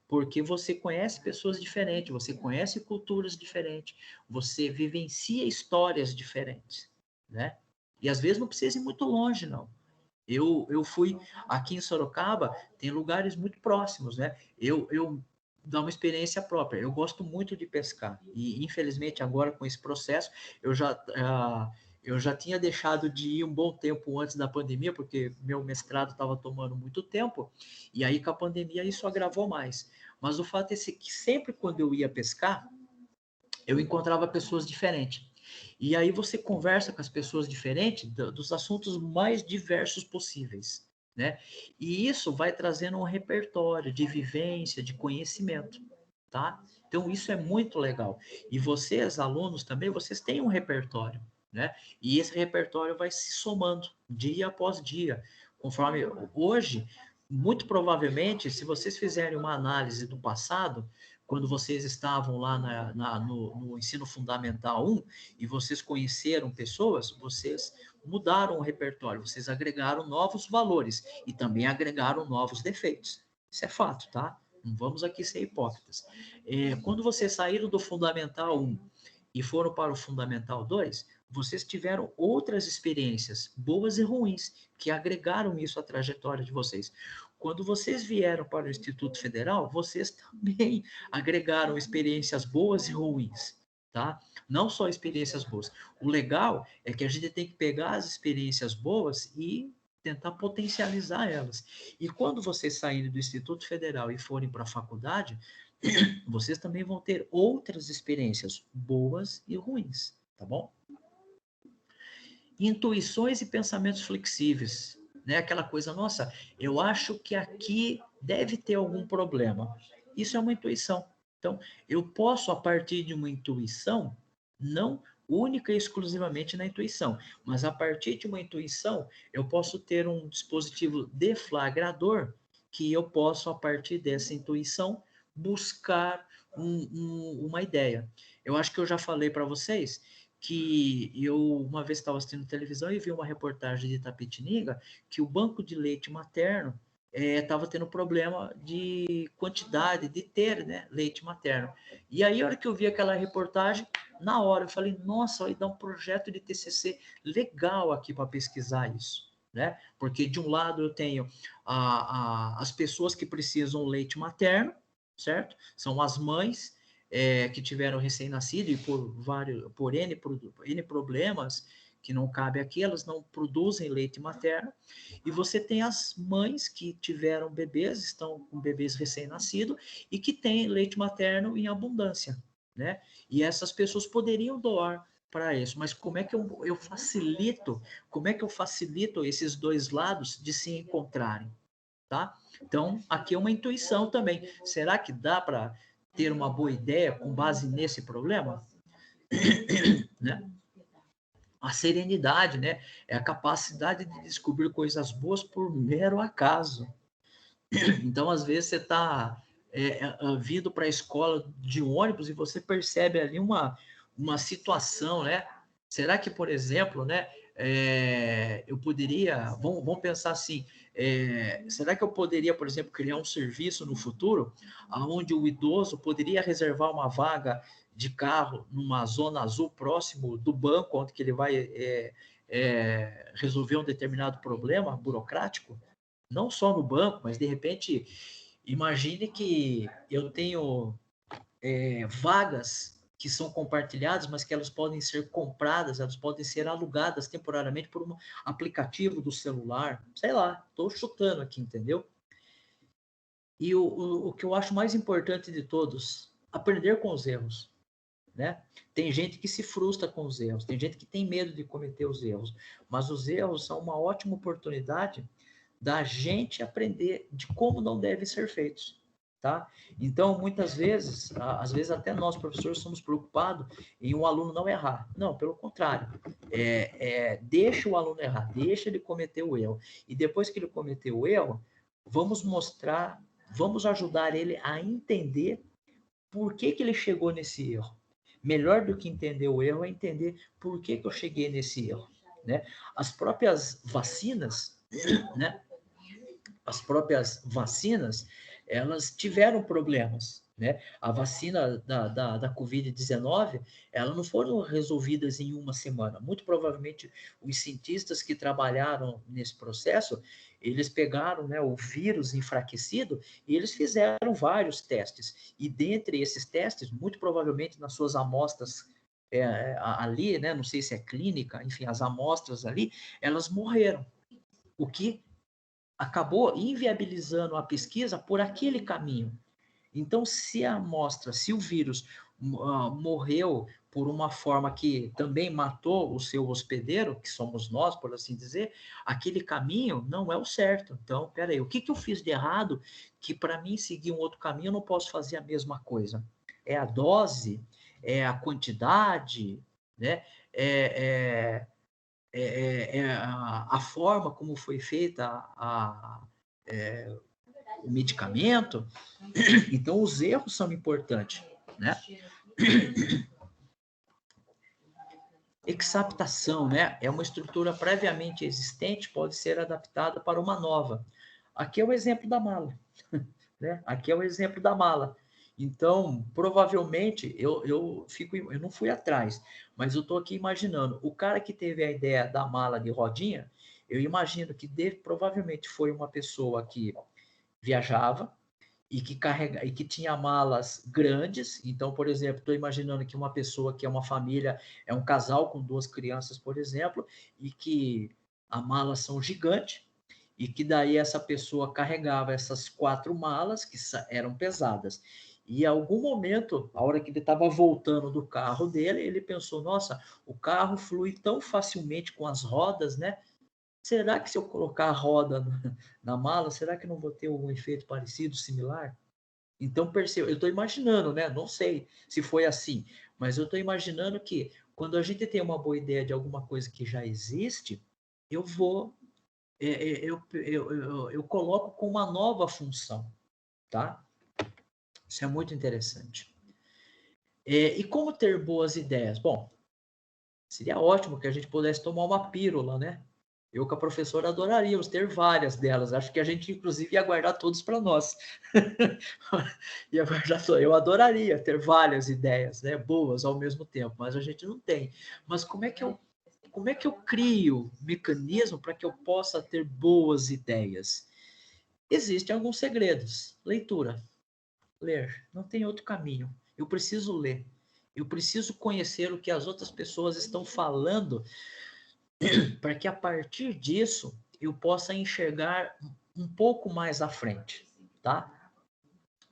Porque você conhece pessoas diferentes, você conhece culturas diferentes, você vivencia histórias diferentes, né? E às vezes não precisa ir muito longe, não. Eu fui aqui em Sorocaba, tem lugares muito próximos, né? Eu dá uma experiência própria. Eu gosto muito de pescar e infelizmente agora com esse processo eu Eu já tinha deixado de ir um bom tempo antes da pandemia, porque meu mestrado estava tomando muito tempo, e aí com a pandemia isso agravou mais. Mas o fato é que sempre quando eu ia pescar, eu encontrava pessoas diferentes. E aí você conversa com as pessoas diferentes dos assuntos mais diversos possíveis, né? E isso vai trazendo um repertório de vivência, de conhecimento, tá? Então isso é muito legal. E vocês, alunos também, vocês têm um repertório, né? E esse repertório vai se somando dia após dia, conforme hoje, muito provavelmente, se vocês fizerem uma análise do passado, quando vocês estavam lá no ensino fundamental 1 e vocês conheceram pessoas, vocês mudaram o repertório, vocês agregaram novos valores e também agregaram novos defeitos. Isso é fato, tá? Não vamos aqui ser hipócritas. Quando vocês saíram do Fundamental 1 e foram para o Fundamental 2, vocês tiveram outras experiências, boas e ruins, que agregaram isso à trajetória de vocês. Quando vocês vieram para o Instituto Federal, vocês também agregaram experiências boas e ruins, tá? Não só experiências boas. O legal é que a gente tem que pegar as experiências boas e tentar potencializar elas. E quando vocês saírem do Instituto Federal e forem para a faculdade, vocês também vão ter outras experiências boas e ruins, tá bom? Intuições e pensamentos flexíveis, né? Aquela coisa, nossa, eu acho que aqui deve ter algum problema. Isso é uma intuição. Então, eu posso, a partir de uma intuição, não única e exclusivamente na intuição, mas a partir de uma intuição, eu posso ter um dispositivo deflagrador que eu posso, a partir dessa intuição, buscar uma ideia. Eu acho que eu já falei para vocês que eu uma vez estava assistindo televisão e vi uma reportagem de Itapetininga que o banco de leite materno estava tendo problema de quantidade, de ter, né, leite materno. E aí, a hora que eu vi aquela reportagem, na hora eu falei, nossa, vai dar um projeto de TCC legal aqui para pesquisar isso, né? Porque de um lado eu tenho as pessoas que precisam leite materno, certo? São as mães, que tiveram recém-nascido e por N problemas que não cabe aqui, elas não produzem leite materno. E você tem as mães que tiveram bebês, estão com bebês recém-nascidos e que têm leite materno em abundância, né? E essas pessoas poderiam doar para isso, mas como é que eu facilito, como é que eu facilito esses dois lados de se encontrarem, tá? Então, aqui é uma intuição também. Será que dá para ter uma boa ideia com base nesse problema? Né? A serenidade, né? É a capacidade de descobrir coisas boas por mero acaso. Então, às vezes, você está vindo para a escola de ônibus e você percebe ali uma situação, né? Será que, por exemplo, né, eu poderia... Vamos pensar assim, será que eu poderia, por exemplo, criar um serviço no futuro onde o idoso poderia reservar uma vaga de carro numa zona azul próximo do banco onde que ele vai resolver um determinado problema burocrático? Não só no banco, mas de repente, imagine que eu tenho vagas que são compartilhadas, mas que elas podem ser compradas, elas podem ser alugadas temporariamente por um aplicativo do celular, sei lá, estou chutando aqui, entendeu? E o que eu acho mais importante de todos, aprender com os erros, né? Tem gente que se frustra com os erros, tem gente que tem medo de cometer os erros, mas os erros são uma ótima oportunidade da gente aprender de como não devem ser feitos, tá? Então, muitas vezes, às vezes até nós, professores, somos preocupados em um aluno não errar. Não, pelo contrário. Deixa o aluno errar, deixa ele cometer o erro. E depois que ele cometer o erro, vamos mostrar, vamos ajudar ele a entender por que ele chegou nesse erro. Melhor do que entender o erro é entender por que eu cheguei nesse erro, né? As próprias vacinas, né? As próprias vacinas, elas tiveram problemas, né? A vacina da Covid-19, ela não foram resolvidas em uma semana. Muito provavelmente, os cientistas que trabalharam nesse processo, eles pegaram, né, o vírus enfraquecido e eles fizeram vários testes. E dentre esses testes, muito provavelmente nas suas amostras ali, né, não sei se é clínica, enfim, as amostras ali, elas morreram, o que acabou inviabilizando a pesquisa por aquele caminho. Então, se o vírus morreu por uma forma que também matou o seu hospedeiro, que somos nós, por assim dizer, aquele caminho não é o certo. Então, peraí, o que eu fiz de errado que para mim seguir um outro caminho eu não posso fazer a mesma coisa? É a dose? É a quantidade? Né? É, a forma como foi feita o medicamento? Então, os erros são importantes, né? Exaptação, né? É uma estrutura previamente existente, pode ser adaptada para uma nova. Aqui é o exemplo da mala, né? Aqui é o exemplo da mala. Então, provavelmente, eu não fui atrás, mas eu estou aqui imaginando, o cara que teve a ideia da mala de rodinha, eu imagino que provavelmente foi uma pessoa que viajava, e que tinha malas grandes. Então, por exemplo, estou imaginando que uma pessoa que é uma família, é um casal com 2 crianças, por exemplo, e que as malas são gigantes, e que daí essa pessoa carregava essas 4 malas, que eram pesadas. E em algum momento, a hora que ele estava voltando do carro dele, ele pensou, nossa, o carro flui tão facilmente com as rodas, né? Será que se eu colocar a roda na mala, será que não vou ter um efeito parecido, similar? Então, perceba, eu estou imaginando, né? Não sei se foi assim, mas eu estou imaginando que quando a gente tem uma boa ideia de alguma coisa que já existe, eu vou, eu coloco com uma nova função, tá? Isso é muito interessante. E como ter boas ideias? Bom, seria ótimo que a gente pudesse tomar uma pílula, né? Eu com a professora adoraríamos ter várias delas. Acho que a gente, inclusive, ia guardar todos para nós. Ia guardar todas. Eu adoraria ter várias ideias, né? Boas ao mesmo tempo, mas a gente não tem. Mas como é que eu crio mecanismo para que eu possa ter boas ideias? Existem alguns segredos. Leitura. Ler. Não tem outro caminho. Eu preciso ler. Eu preciso conhecer o que as outras pessoas estão falando para que a partir disso eu possa enxergar um pouco mais à frente, tá?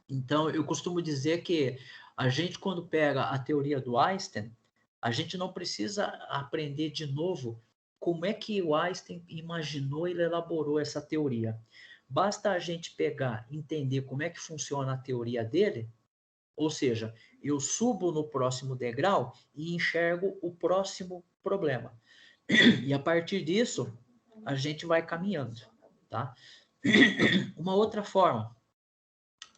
Então, eu costumo dizer que a gente, quando pega a teoria do Einstein, a gente não precisa aprender de novo como é que o Einstein imaginou e elaborou essa teoria. Basta a gente pegar, entender como é que funciona a teoria dele, ou seja, eu subo no próximo degrau e enxergo o próximo problema. E a partir disso, a gente vai caminhando, tá? Uma outra forma,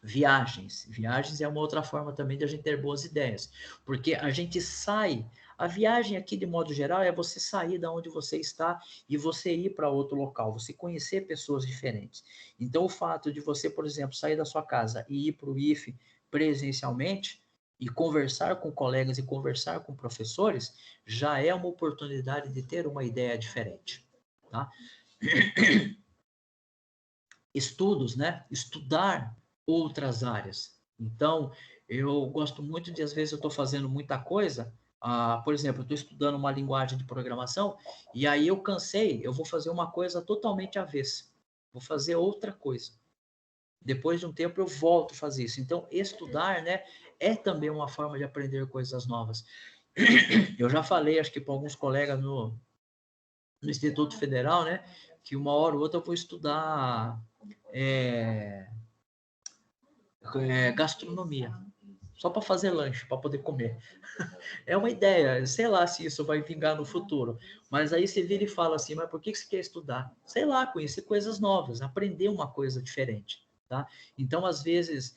viagens. Viagens é uma outra forma também de a gente ter boas ideias, porque a gente sai. A viagem aqui, de modo geral, é você sair da onde você está e você ir para outro local, você conhecer pessoas diferentes. Então, o fato de você, por exemplo, sair da sua casa e ir para o IFE presencialmente e conversar com colegas e conversar com professores, já é uma oportunidade de ter uma ideia diferente, tá? Estudos, né? Estudar outras áreas. Então, eu gosto muito de, às vezes, eu estou fazendo muita coisa. Por exemplo, eu estou estudando uma linguagem de programação e aí eu cansei, eu vou fazer uma coisa totalmente avessa. Vou fazer outra coisa. Depois de um tempo eu volto a fazer isso. Então, estudar, né, é também uma forma de aprender coisas novas. Eu já falei, acho que para alguns colegas no Instituto Federal, né, que uma hora ou outra eu vou estudar gastronomia, só para fazer lanche, para poder comer. É uma ideia, sei lá se isso vai vingar no futuro, mas aí você vira e fala assim, mas por que você quer estudar? Sei lá, conhecer coisas novas, aprender uma coisa diferente, tá? Então, às vezes,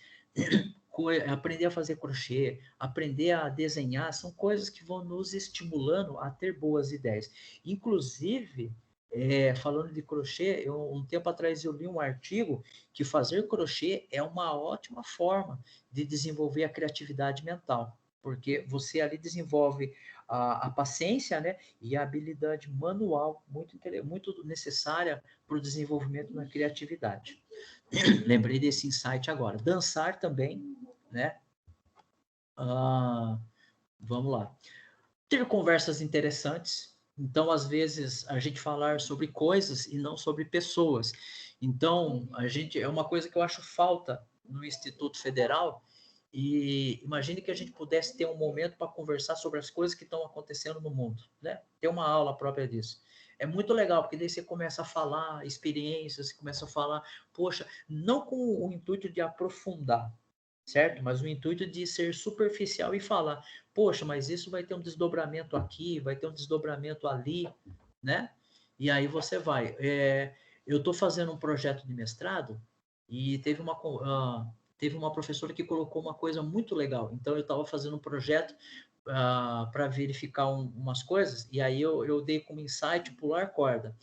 aprender a fazer crochê, aprender a desenhar, são coisas que vão nos estimulando a ter boas ideias. Inclusive, falando de crochê, um tempo atrás eu li um artigo que fazer crochê é uma ótima forma de desenvolver a criatividade mental, porque você ali desenvolve a paciência, né, e a habilidade manual muito necessária para o desenvolvimento da criatividade. Lembrei desse insight agora. Dançar também, né? Vamos lá. ter conversas interessantes. Então, às vezes, a gente falar sobre coisas e não sobre pessoas. Então, a gente é uma coisa que eu acho falta no Instituto Federal. E imagine que a gente pudesse ter um momento para conversar sobre as coisas que estão acontecendo no mundo, né? Ter uma aula própria disso. É muito legal, porque daí você começa a falar experiências, você começa a falar, poxa, não com o intuito de aprofundar, certo? Mas o intuito de ser superficial e falar, poxa, mas isso vai ter um desdobramento aqui, vai ter um desdobramento ali, né? E aí você vai. Eu estou fazendo um projeto de mestrado e teve uma professora que colocou uma coisa muito legal. Então, eu estava fazendo um projeto para verificar umas coisas, e aí eu dei como insight pular corda.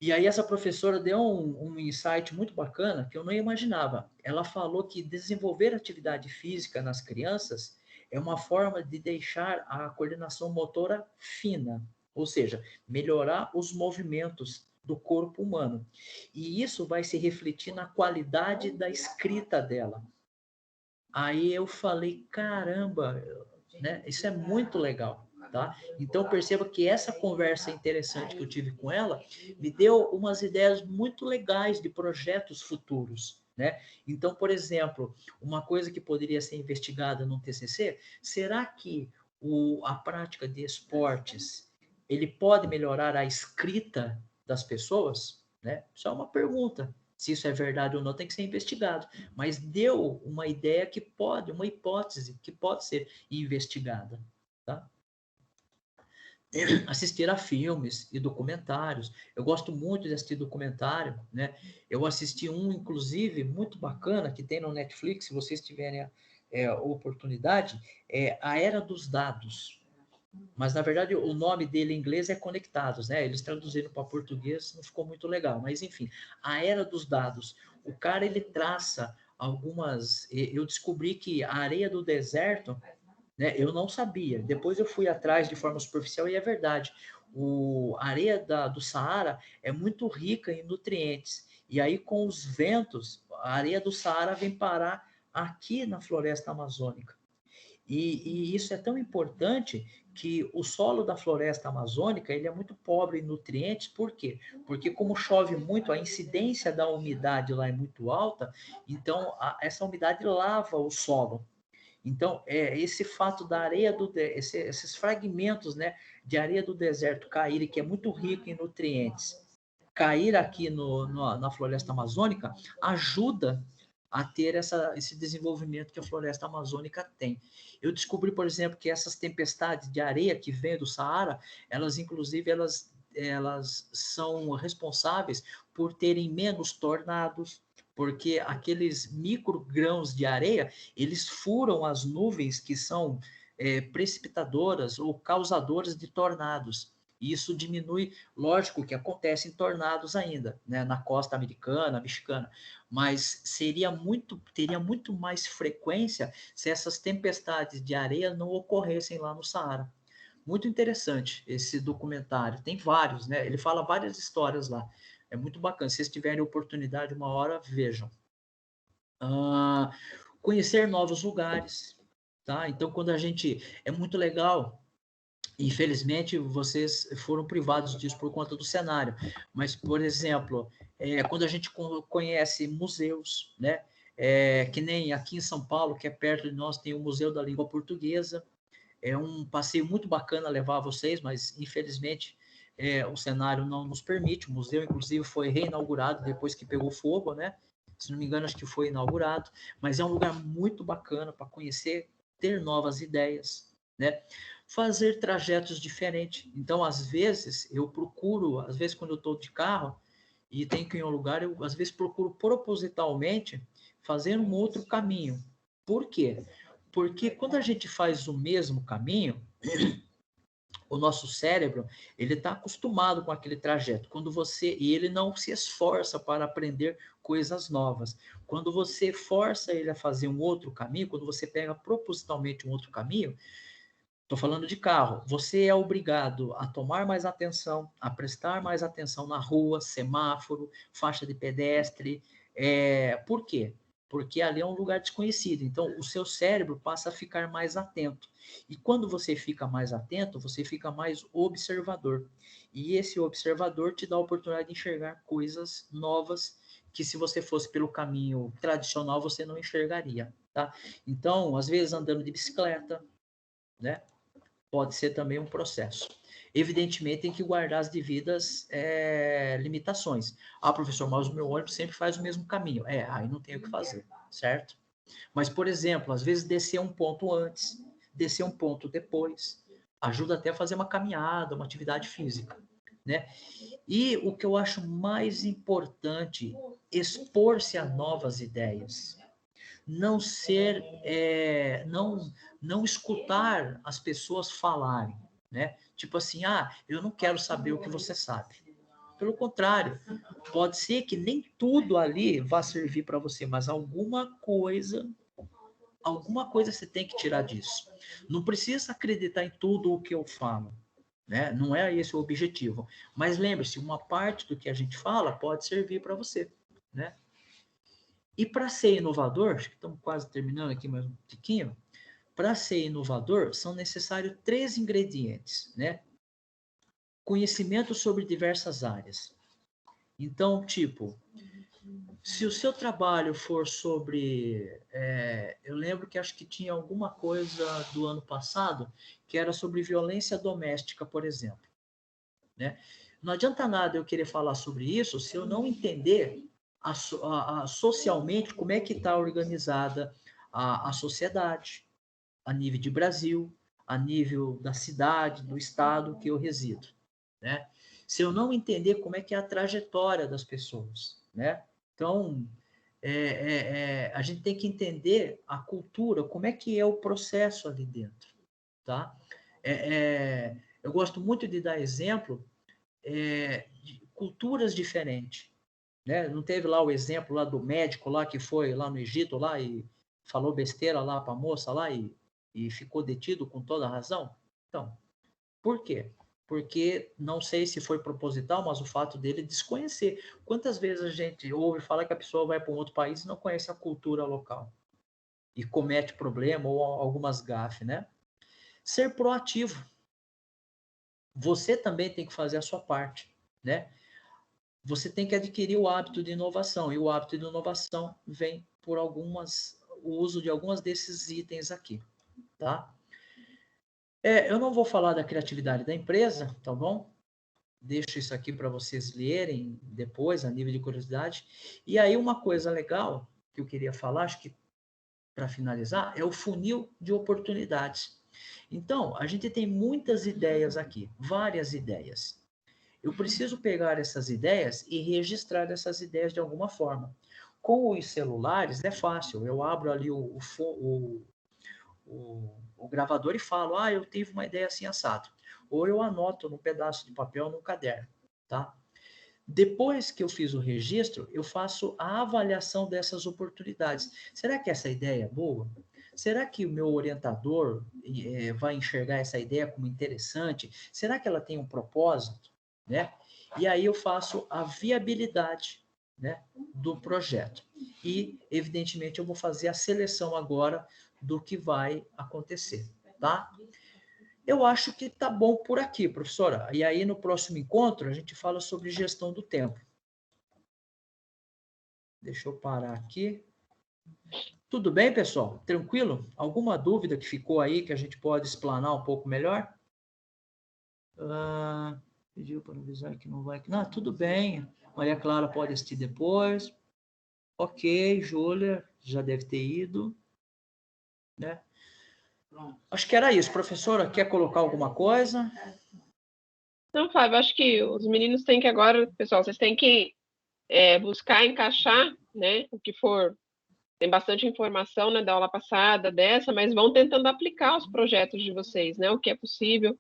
E aí essa professora deu um insight muito bacana que eu não imaginava. Ela falou que desenvolver atividade física nas crianças é uma forma de deixar a coordenação motora fina, ou seja, melhorar os movimentos do corpo humano. E isso vai se refletir na qualidade da escrita dela. Aí eu falei, caramba, né? Isso é muito legal, tá? Então perceba que essa conversa interessante que eu tive com ela me deu umas ideias muito legais de projetos futuros, né? Então, por exemplo, uma coisa que poderia ser investigada no TCC, será que a prática de esportes ele pode melhorar a escrita das pessoas, né? Isso é uma pergunta. Se isso é verdade ou não, tem que ser investigado. Mas deu uma ideia que pode, uma hipótese que pode ser investigada. Tá? Assistir a filmes e documentários. Eu gosto muito de assistir documentário, né? Eu assisti um, inclusive, muito bacana, que tem no Netflix, se vocês tiverem a oportunidade, é A Era dos Dados. Mas, na verdade, o nome dele em inglês é Conectados, né? Eles traduziram para português, não ficou muito legal. Mas, enfim, A Era dos Dados. O cara, ele traça algumas... Eu descobri que a areia do deserto, né? Eu não sabia. Depois eu fui atrás de forma superficial e é verdade. A areia do Saara é muito rica em nutrientes. E aí, com os ventos, a areia do Saara vem parar aqui na floresta amazônica. E isso é tão importante que o solo da floresta amazônica ele é muito pobre em nutrientes. Por quê? Porque como chove muito, a incidência da umidade lá é muito alta, então essa umidade lava o solo. Então, esse fato da areia esses fragmentos, né, de areia do deserto caírem, que é muito rico em nutrientes, cair aqui na floresta amazônica, ajuda a ter esse desenvolvimento que a floresta amazônica tem. Eu descobri, por exemplo, que essas tempestades de areia que vêm do Saara, elas são responsáveis por terem menos tornados, porque aqueles microgrãos de areia, eles furam as nuvens que são precipitadoras ou causadoras de tornados. E isso diminui, lógico que acontecem tornados ainda, né, na costa americana, mexicana, mas teria muito mais frequência se essas tempestades de areia não ocorressem lá no Saara. Muito interessante esse documentário, tem vários, né? Ele fala várias histórias lá. É muito bacana. Se vocês tiverem oportunidade, uma hora, vejam. Conhecer novos lugares, tá? Então, quando a gente... É muito legal. Infelizmente, vocês foram privados disso por conta do cenário. Mas, por exemplo, quando a gente conhece museus, né? Que nem aqui em São Paulo, que é perto de nós, tem o Museu da Língua Portuguesa. É um passeio muito bacana levar vocês, mas infelizmente o cenário não nos permite. O museu, inclusive, foi reinaugurado depois que pegou fogo, né? Se não me engano, acho que foi inaugurado. Mas é um lugar muito bacana para conhecer, ter novas ideias, né? Fazer trajetos diferentes. Então, às vezes, quando eu estou de carro e tenho que ir em um lugar, eu às vezes procuro propositalmente fazer um outro caminho. Por quê? Porque quando a gente faz o mesmo caminho, o nosso cérebro, ele está acostumado com aquele trajeto. E ele não se esforça para aprender coisas novas. Quando você força ele a fazer um outro caminho, quando você pega propositalmente um outro caminho, estou falando de carro, você é obrigado a tomar mais atenção, a prestar mais atenção na rua, semáforo, faixa de pedestre. Por quê? porque ali é um lugar desconhecido. Então, o seu cérebro passa a ficar mais atento. E quando você fica mais atento, você fica mais observador. E esse observador te dá a oportunidade de enxergar coisas novas que, se você fosse pelo caminho tradicional, você não enxergaria, tá? Então, às vezes, andando de bicicleta, né? Pode ser também um processo. Evidentemente, tem que guardar as devidas limitações. Ah, professor, mas o meu ônibus sempre faz o mesmo caminho. Aí não tem o que fazer, certo? Mas, por exemplo, às vezes descer um ponto antes, descer um ponto depois, ajuda até a fazer uma caminhada, uma atividade física, né? E o que eu acho mais importante, expor-se a novas ideias. Não ser, não escutar as pessoas falarem, né? Tipo assim, eu não quero saber o que você sabe. Pelo contrário, pode ser que nem tudo ali vá servir para você, mas alguma coisa você tem que tirar disso. Não precisa acreditar em tudo o que eu falo, né? Não é esse o objetivo. Mas lembre-se, uma parte do que a gente fala pode servir para você, né? E para ser inovador, acho que estamos quase terminando aqui mais um tiquinho, para ser inovador são necessários 3 ingredientes, né? Conhecimento sobre diversas áreas. Então, tipo, se o seu trabalho for sobre... eu lembro que acho que tinha alguma coisa do ano passado que era sobre violência doméstica, por exemplo, né? Não adianta nada eu querer falar sobre isso se eu não entender socialmente como é que está organizada a sociedade, a nível de Brasil, a nível da cidade, do estado que eu resido, né? Se eu não entender como é que é a trajetória das pessoas, né? Então, a gente tem que entender a cultura, como é que é o processo ali dentro, tá? Eu gosto muito de dar exemplo de culturas diferentes, né? Não teve lá o exemplo lá do médico lá que foi lá no Egito lá e falou besteira lá para a moça lá e ficou detido com toda a razão? Então, por quê? Porque não sei se foi proposital, mas o fato dele desconhecer. Quantas vezes a gente ouve falar que a pessoa vai para um outro país e não conhece a cultura local e comete problema ou algumas gafes, né? Ser proativo. Você também tem que fazer a sua parte, né? Você tem que adquirir o hábito de inovação, e o hábito de inovação vem por o uso de algumas desses itens aqui, tá? Eu não vou falar da criatividade da empresa, tá bom? Deixo isso aqui para vocês lerem depois, a nível de curiosidade. E aí, uma coisa legal que eu queria falar, acho que para finalizar, é o funil de oportunidades. Então, a gente tem muitas ideias aqui, várias ideias. Eu preciso pegar essas ideias e registrar essas ideias de alguma forma. Com os celulares é fácil, eu abro ali o gravador e falo, eu tive uma ideia assim assado. Ou eu anoto num pedaço de papel no caderno, tá? Depois que eu fiz o registro, eu faço a avaliação dessas oportunidades. Será que essa ideia é boa? Será que o meu orientador vai enxergar essa ideia como interessante? Será que ela tem um propósito? Né? E aí eu faço a viabilidade, né, do projeto. E, evidentemente, eu vou fazer a seleção agora do que vai acontecer, tá? Eu acho que tá bom por aqui, professora. E aí, no próximo encontro, a gente fala sobre gestão do tempo. Deixa eu parar aqui. Tudo bem, pessoal? Tranquilo? Alguma dúvida que ficou aí que a gente pode explanar um pouco melhor? Pediu para avisar que não vai... Não, tudo bem. Maria Clara pode assistir depois. Ok, Júlia já deve ter ido. Né? Acho que era isso. Professora, quer colocar alguma coisa? Não, Fábio, acho que os meninos têm que agora, pessoal, vocês têm que buscar encaixar, né, o que for. Tem bastante informação, né, da aula passada, dessa, mas vão tentando aplicar os projetos de vocês, né, o que é possível,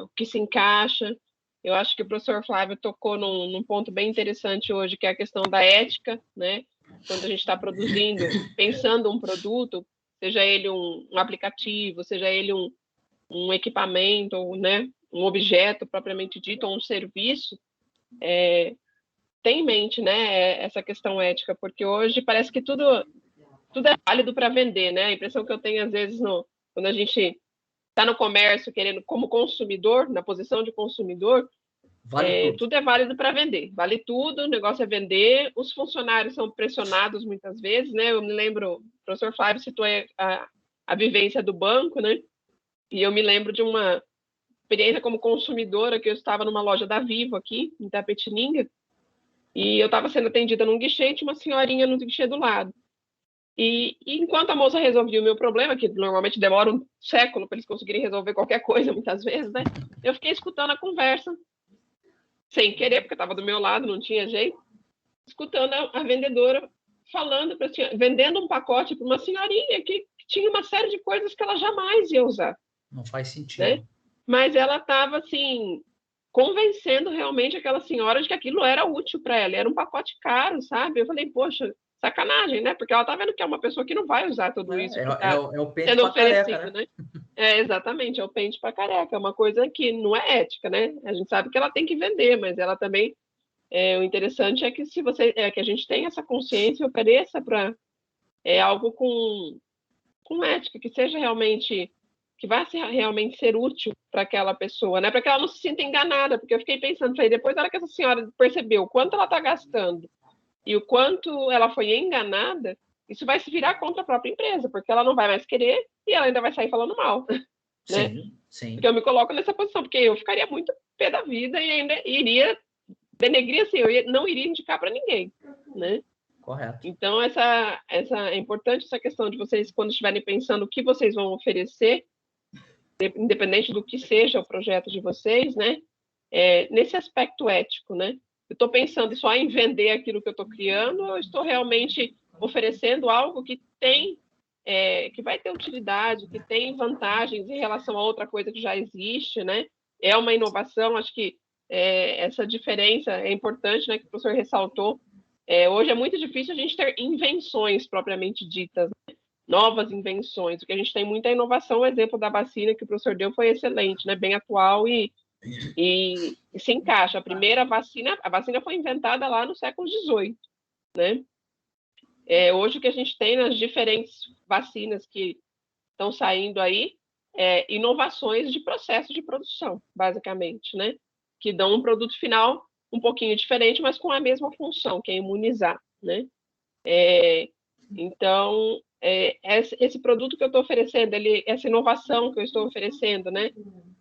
o que se encaixa. Eu acho que o professor Flávio tocou num ponto bem interessante hoje, que é a questão da ética, né? Quando a gente está produzindo, pensando um produto, seja ele um aplicativo, seja ele um equipamento, ou, né, um objeto propriamente dito, ou um serviço, ter em mente, né, essa questão ética, porque hoje parece que tudo é válido para vender, né? A impressão que eu tenho, às vezes, quando a gente está no comércio, querendo, como consumidor, na posição de consumidor, tudo é válido para vender. Vale tudo, o negócio é vender. Os funcionários são pressionados muitas vezes, né? Eu me lembro, o professor Flávio citou a vivência do banco, né? E eu me lembro de uma experiência como consumidora, que eu estava numa loja da Vivo aqui, em Itapetininga, e eu estava sendo atendida num guichê e tinha uma senhorinha no guichê do lado. E enquanto a moça resolvia o meu problema, que normalmente demora um século para eles conseguirem resolver qualquer coisa, muitas vezes, né? Eu fiquei escutando a conversa, sem querer, porque estava do meu lado, não tinha jeito, escutando a vendedora falando, vendendo um pacote para uma senhorinha que tinha uma série de coisas que ela jamais ia usar. Não faz sentido. Né? Mas ela estava, assim, convencendo realmente aquela senhora de que aquilo era útil para ela. Era um pacote caro, sabe? Eu falei, poxa, sacanagem, né? Porque ela tá vendo que é uma pessoa que não vai usar tudo isso que tá o pente sendo pra oferecido, careca, né? Exatamente, é o pente para careca. É uma coisa que não é ética, né? A gente sabe que ela tem que vender, mas ela também... o interessante é que se você que a gente tenha essa consciência e ofereça para algo com ética, que seja realmente... que vai realmente ser útil para aquela pessoa, né? Para que ela não se sinta enganada, porque eu fiquei pensando, falei, depois na hora que essa senhora percebeu o quanto ela está gastando e o quanto ela foi enganada, isso vai se virar contra a própria empresa, porque ela não vai mais querer e ela ainda vai sair falando mal, né? Sim, sim. Porque eu me coloco nessa posição, porque eu ficaria muito pé da vida e ainda iria denegrir, assim, não iria indicar para ninguém, né? Correto. Então, é importante essa questão de vocês, quando estiverem pensando o que vocês vão oferecer, independente do que seja o projeto de vocês, né? Nesse aspecto ético, né? Eu estou pensando só em vender aquilo que eu estou criando, ou eu estou realmente oferecendo algo que tem, que vai ter utilidade, que tem vantagens em relação a outra coisa que já existe, né? É uma inovação, acho que essa diferença é importante, né? Que o professor ressaltou. Hoje é muito difícil a gente ter invenções propriamente ditas, né? Novas invenções. O que a gente tem muita inovação, o exemplo da vacina que o professor deu foi excelente, né? Bem atual e se encaixa. A vacina foi inventada lá no século XVIII, né? Hoje o que a gente tem nas diferentes vacinas que estão saindo aí inovações de processo de produção, basicamente, né? Que dão um produto final um pouquinho diferente, mas com a mesma função, que é imunizar, né? Então, esse produto que eu estou oferecendo, essa inovação que eu estou oferecendo, né?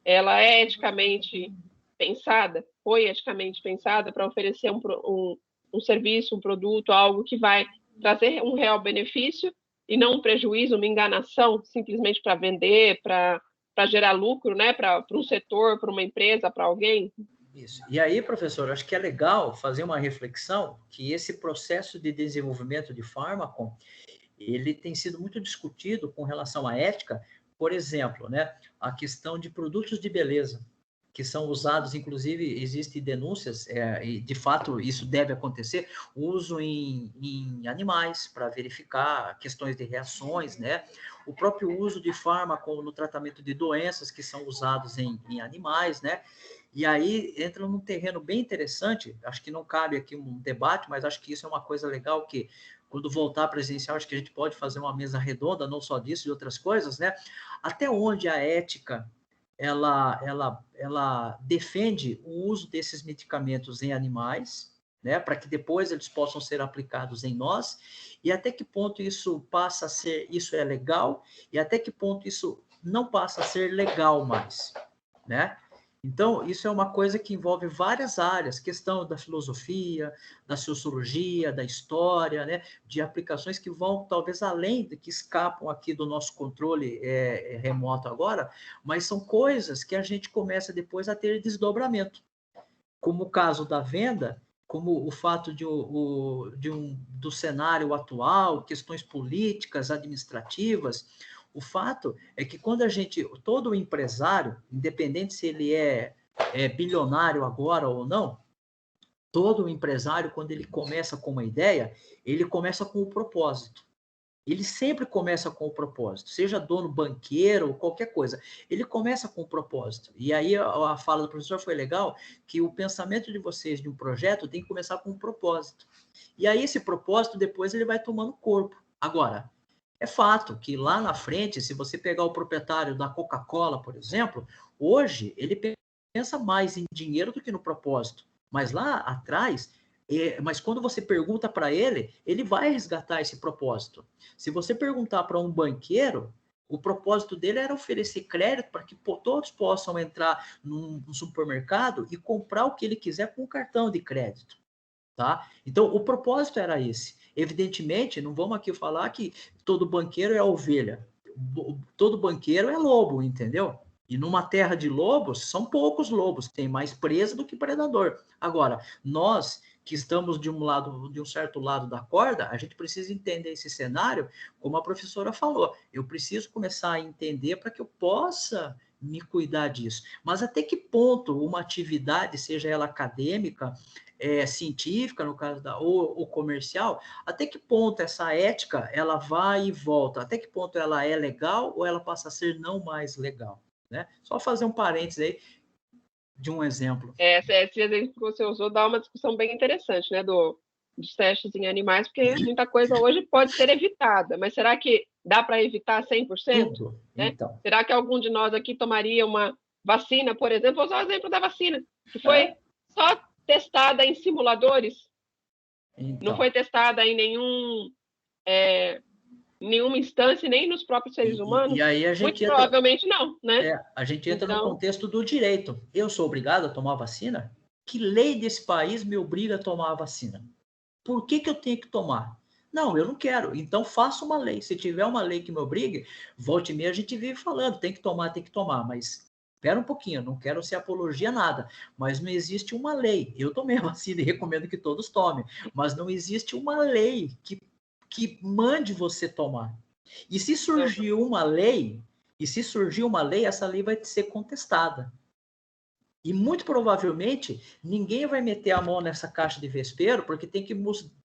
Ela é eticamente pensada, foi eticamente pensada para oferecer um serviço, um produto, algo que vai trazer um real benefício e não um prejuízo, uma enganação, simplesmente para vender, para gerar lucro, né? Para um setor, para uma empresa, para alguém. Isso. E aí, professor, acho que é legal fazer uma reflexão que esse processo de desenvolvimento de fármaco, ele tem sido muito discutido com relação à ética, por exemplo, né, a questão de produtos de beleza, que são usados, inclusive, existem denúncias, e de fato isso deve acontecer, o uso em animais para verificar questões de reações, né? O próprio uso de fármaco no tratamento de doenças que são usados em animais, né? E aí entra num terreno bem interessante, acho que não cabe aqui um debate, mas acho que isso é uma coisa legal que, quando voltar presencial, acho que a gente pode fazer uma mesa redonda, não só disso, de outras coisas, né? Até onde a ética ela defende o uso desses medicamentos em animais, né, para que depois eles possam ser aplicados em nós, e até que ponto isso é legal, e até que ponto isso não passa a ser legal mais, né? Então, isso é uma coisa que envolve várias áreas, questão da filosofia, da sociologia, da história, né? De aplicações que vão talvez além, que escapam aqui do nosso controle remoto agora, mas são coisas que a gente começa depois a ter desdobramento. Como o caso da venda, como o fato do cenário atual, questões políticas, administrativas. O fato é que quando todo empresário, independente se ele é bilionário agora ou não, todo empresário, quando ele começa com uma ideia, ele começa com o propósito. Ele sempre começa com o propósito, seja dono banqueiro ou qualquer coisa. Ele começa com o propósito. E aí a fala do professor foi legal, que o pensamento de vocês de um projeto tem que começar com um propósito. E aí esse propósito depois ele vai tomando corpo. Agora, é fato que lá na frente, se você pegar o proprietário da Coca-Cola, por exemplo, hoje ele pensa mais em dinheiro do que no propósito. Mas lá atrás, mas quando você pergunta para ele, ele vai resgatar esse propósito. Se você perguntar para um banqueiro, o propósito dele era oferecer crédito para que todos possam entrar num supermercado e comprar o que ele quiser com o cartão de crédito. Tá? Então, o propósito era esse. Evidentemente, não vamos aqui falar que todo banqueiro é ovelha. Todo banqueiro é lobo, entendeu? E numa terra de lobos, são poucos lobos, tem mais presa do que predador. Agora, nós que estamos de um certo lado da corda, a gente precisa entender esse cenário, como a professora falou. Eu preciso começar a entender para que eu possa me cuidar disso. Mas até que ponto uma atividade, seja ela acadêmica, científica, no caso ou comercial, até que ponto essa ética ela vai e volta? Até que ponto ela é legal ou ela passa a ser não mais legal? Né? Só fazer um parênteses aí de um exemplo. Esse exemplo que você usou dá uma discussão bem interessante, né, dos testes em animais, porque muita coisa hoje pode ser evitada, mas será que dá para evitar 100%? Tudo. Né? Então. Será que algum de nós aqui tomaria uma vacina, por exemplo? Vou usar o exemplo da vacina, que foi só testada em simuladores, Então. Não foi testada em nenhuma instância, nem nos próprios seres humanos? E aí a gente muito provavelmente não, né? A gente entra no contexto do direito. Eu sou obrigado a tomar vacina? Que lei desse país me obriga a tomar a vacina? Por que eu tenho que tomar? Não, eu não quero. Então faça uma lei. Se tiver uma lei que me obrigue, volte e meia a gente vive falando, tem que tomar, mas espera um pouquinho, eu não quero ser apologia a nada, mas não existe uma lei. Eu tomei a vacina e recomendo que todos tomem, mas não existe uma lei que mande você tomar. E se surgir uma lei, essa lei vai ser contestada. E muito provavelmente ninguém vai meter a mão nessa caixa de vespeiro porque tem que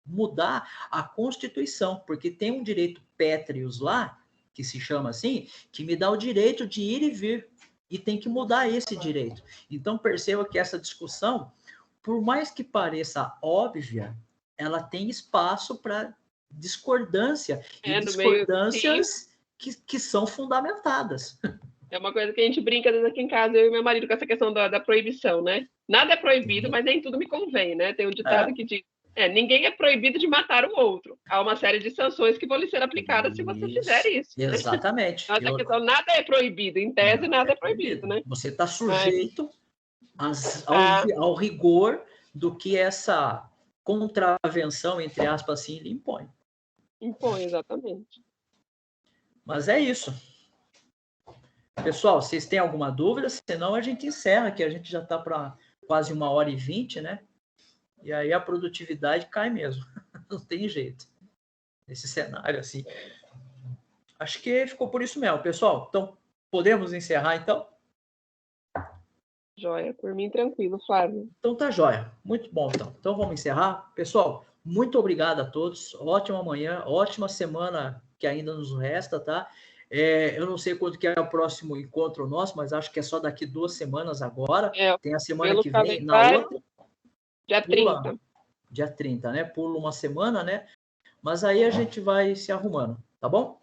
mudar a Constituição, porque tem um direito pétreos lá, que se chama assim, que me dá o direito de ir e vir. E tem que mudar esse direito. Então perceba que essa discussão, por mais que pareça óbvia, ela tem espaço para discordância, e discordâncias que são fundamentadas. É uma coisa que a gente brinca às vezes aqui em casa, eu e meu marido, com essa questão da proibição, né? Nada é proibido, mas nem tudo me convém, né? Tem um ditado que diz, ninguém é proibido de matar o outro. Há uma série de sanções que vão lhe ser aplicadas se você fizer isso. Exatamente. Né? Essa questão, nada é proibido, em tese nada é proibido, né? Você está sujeito ao rigor do que essa contravenção, entre aspas, assim, lhe impõe. Impõe, exatamente. Mas é isso. Pessoal, vocês têm alguma dúvida? Senão a gente encerra, que a gente já está para quase 1h20, né? E aí a produtividade cai mesmo. Não tem jeito. Nesse cenário, assim. Acho que ficou por isso mesmo, pessoal. Então, podemos encerrar, então? Joia, por mim tranquilo, Flávio. Então tá joia. Muito bom, então. Então vamos encerrar. Pessoal, muito obrigado a todos. Ótima manhã, ótima semana que ainda nos resta, tá? Eu não sei quando que é o próximo encontro nosso, mas acho que é só daqui 2 semanas agora. Tem a semana que vem, na outra. Dia 30. Dia 30, né? Pula uma semana, né? Mas aí a gente vai se arrumando, tá bom?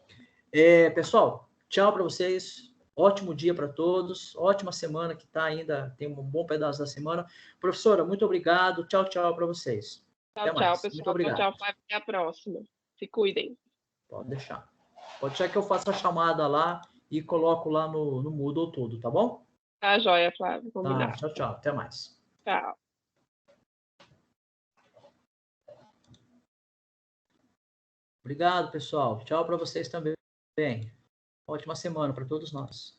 Pessoal, tchau para vocês. Ótimo dia para todos. Ótima semana que tá ainda. Tem um bom pedaço da semana. Professora, muito obrigado. Tchau, tchau para vocês. Tchau, tchau, pessoal. Muito obrigado. Tchau, Flávio. Até a próxima. Se cuidem. Pode deixar. Pode deixar que eu faça a chamada lá e coloco lá no Moodle tudo, tá bom? Tá joia, Flávio. Combinado. Tá, tchau, tchau. Até mais. Tchau. Obrigado, pessoal. Tchau para vocês também. Ótima semana para todos nós.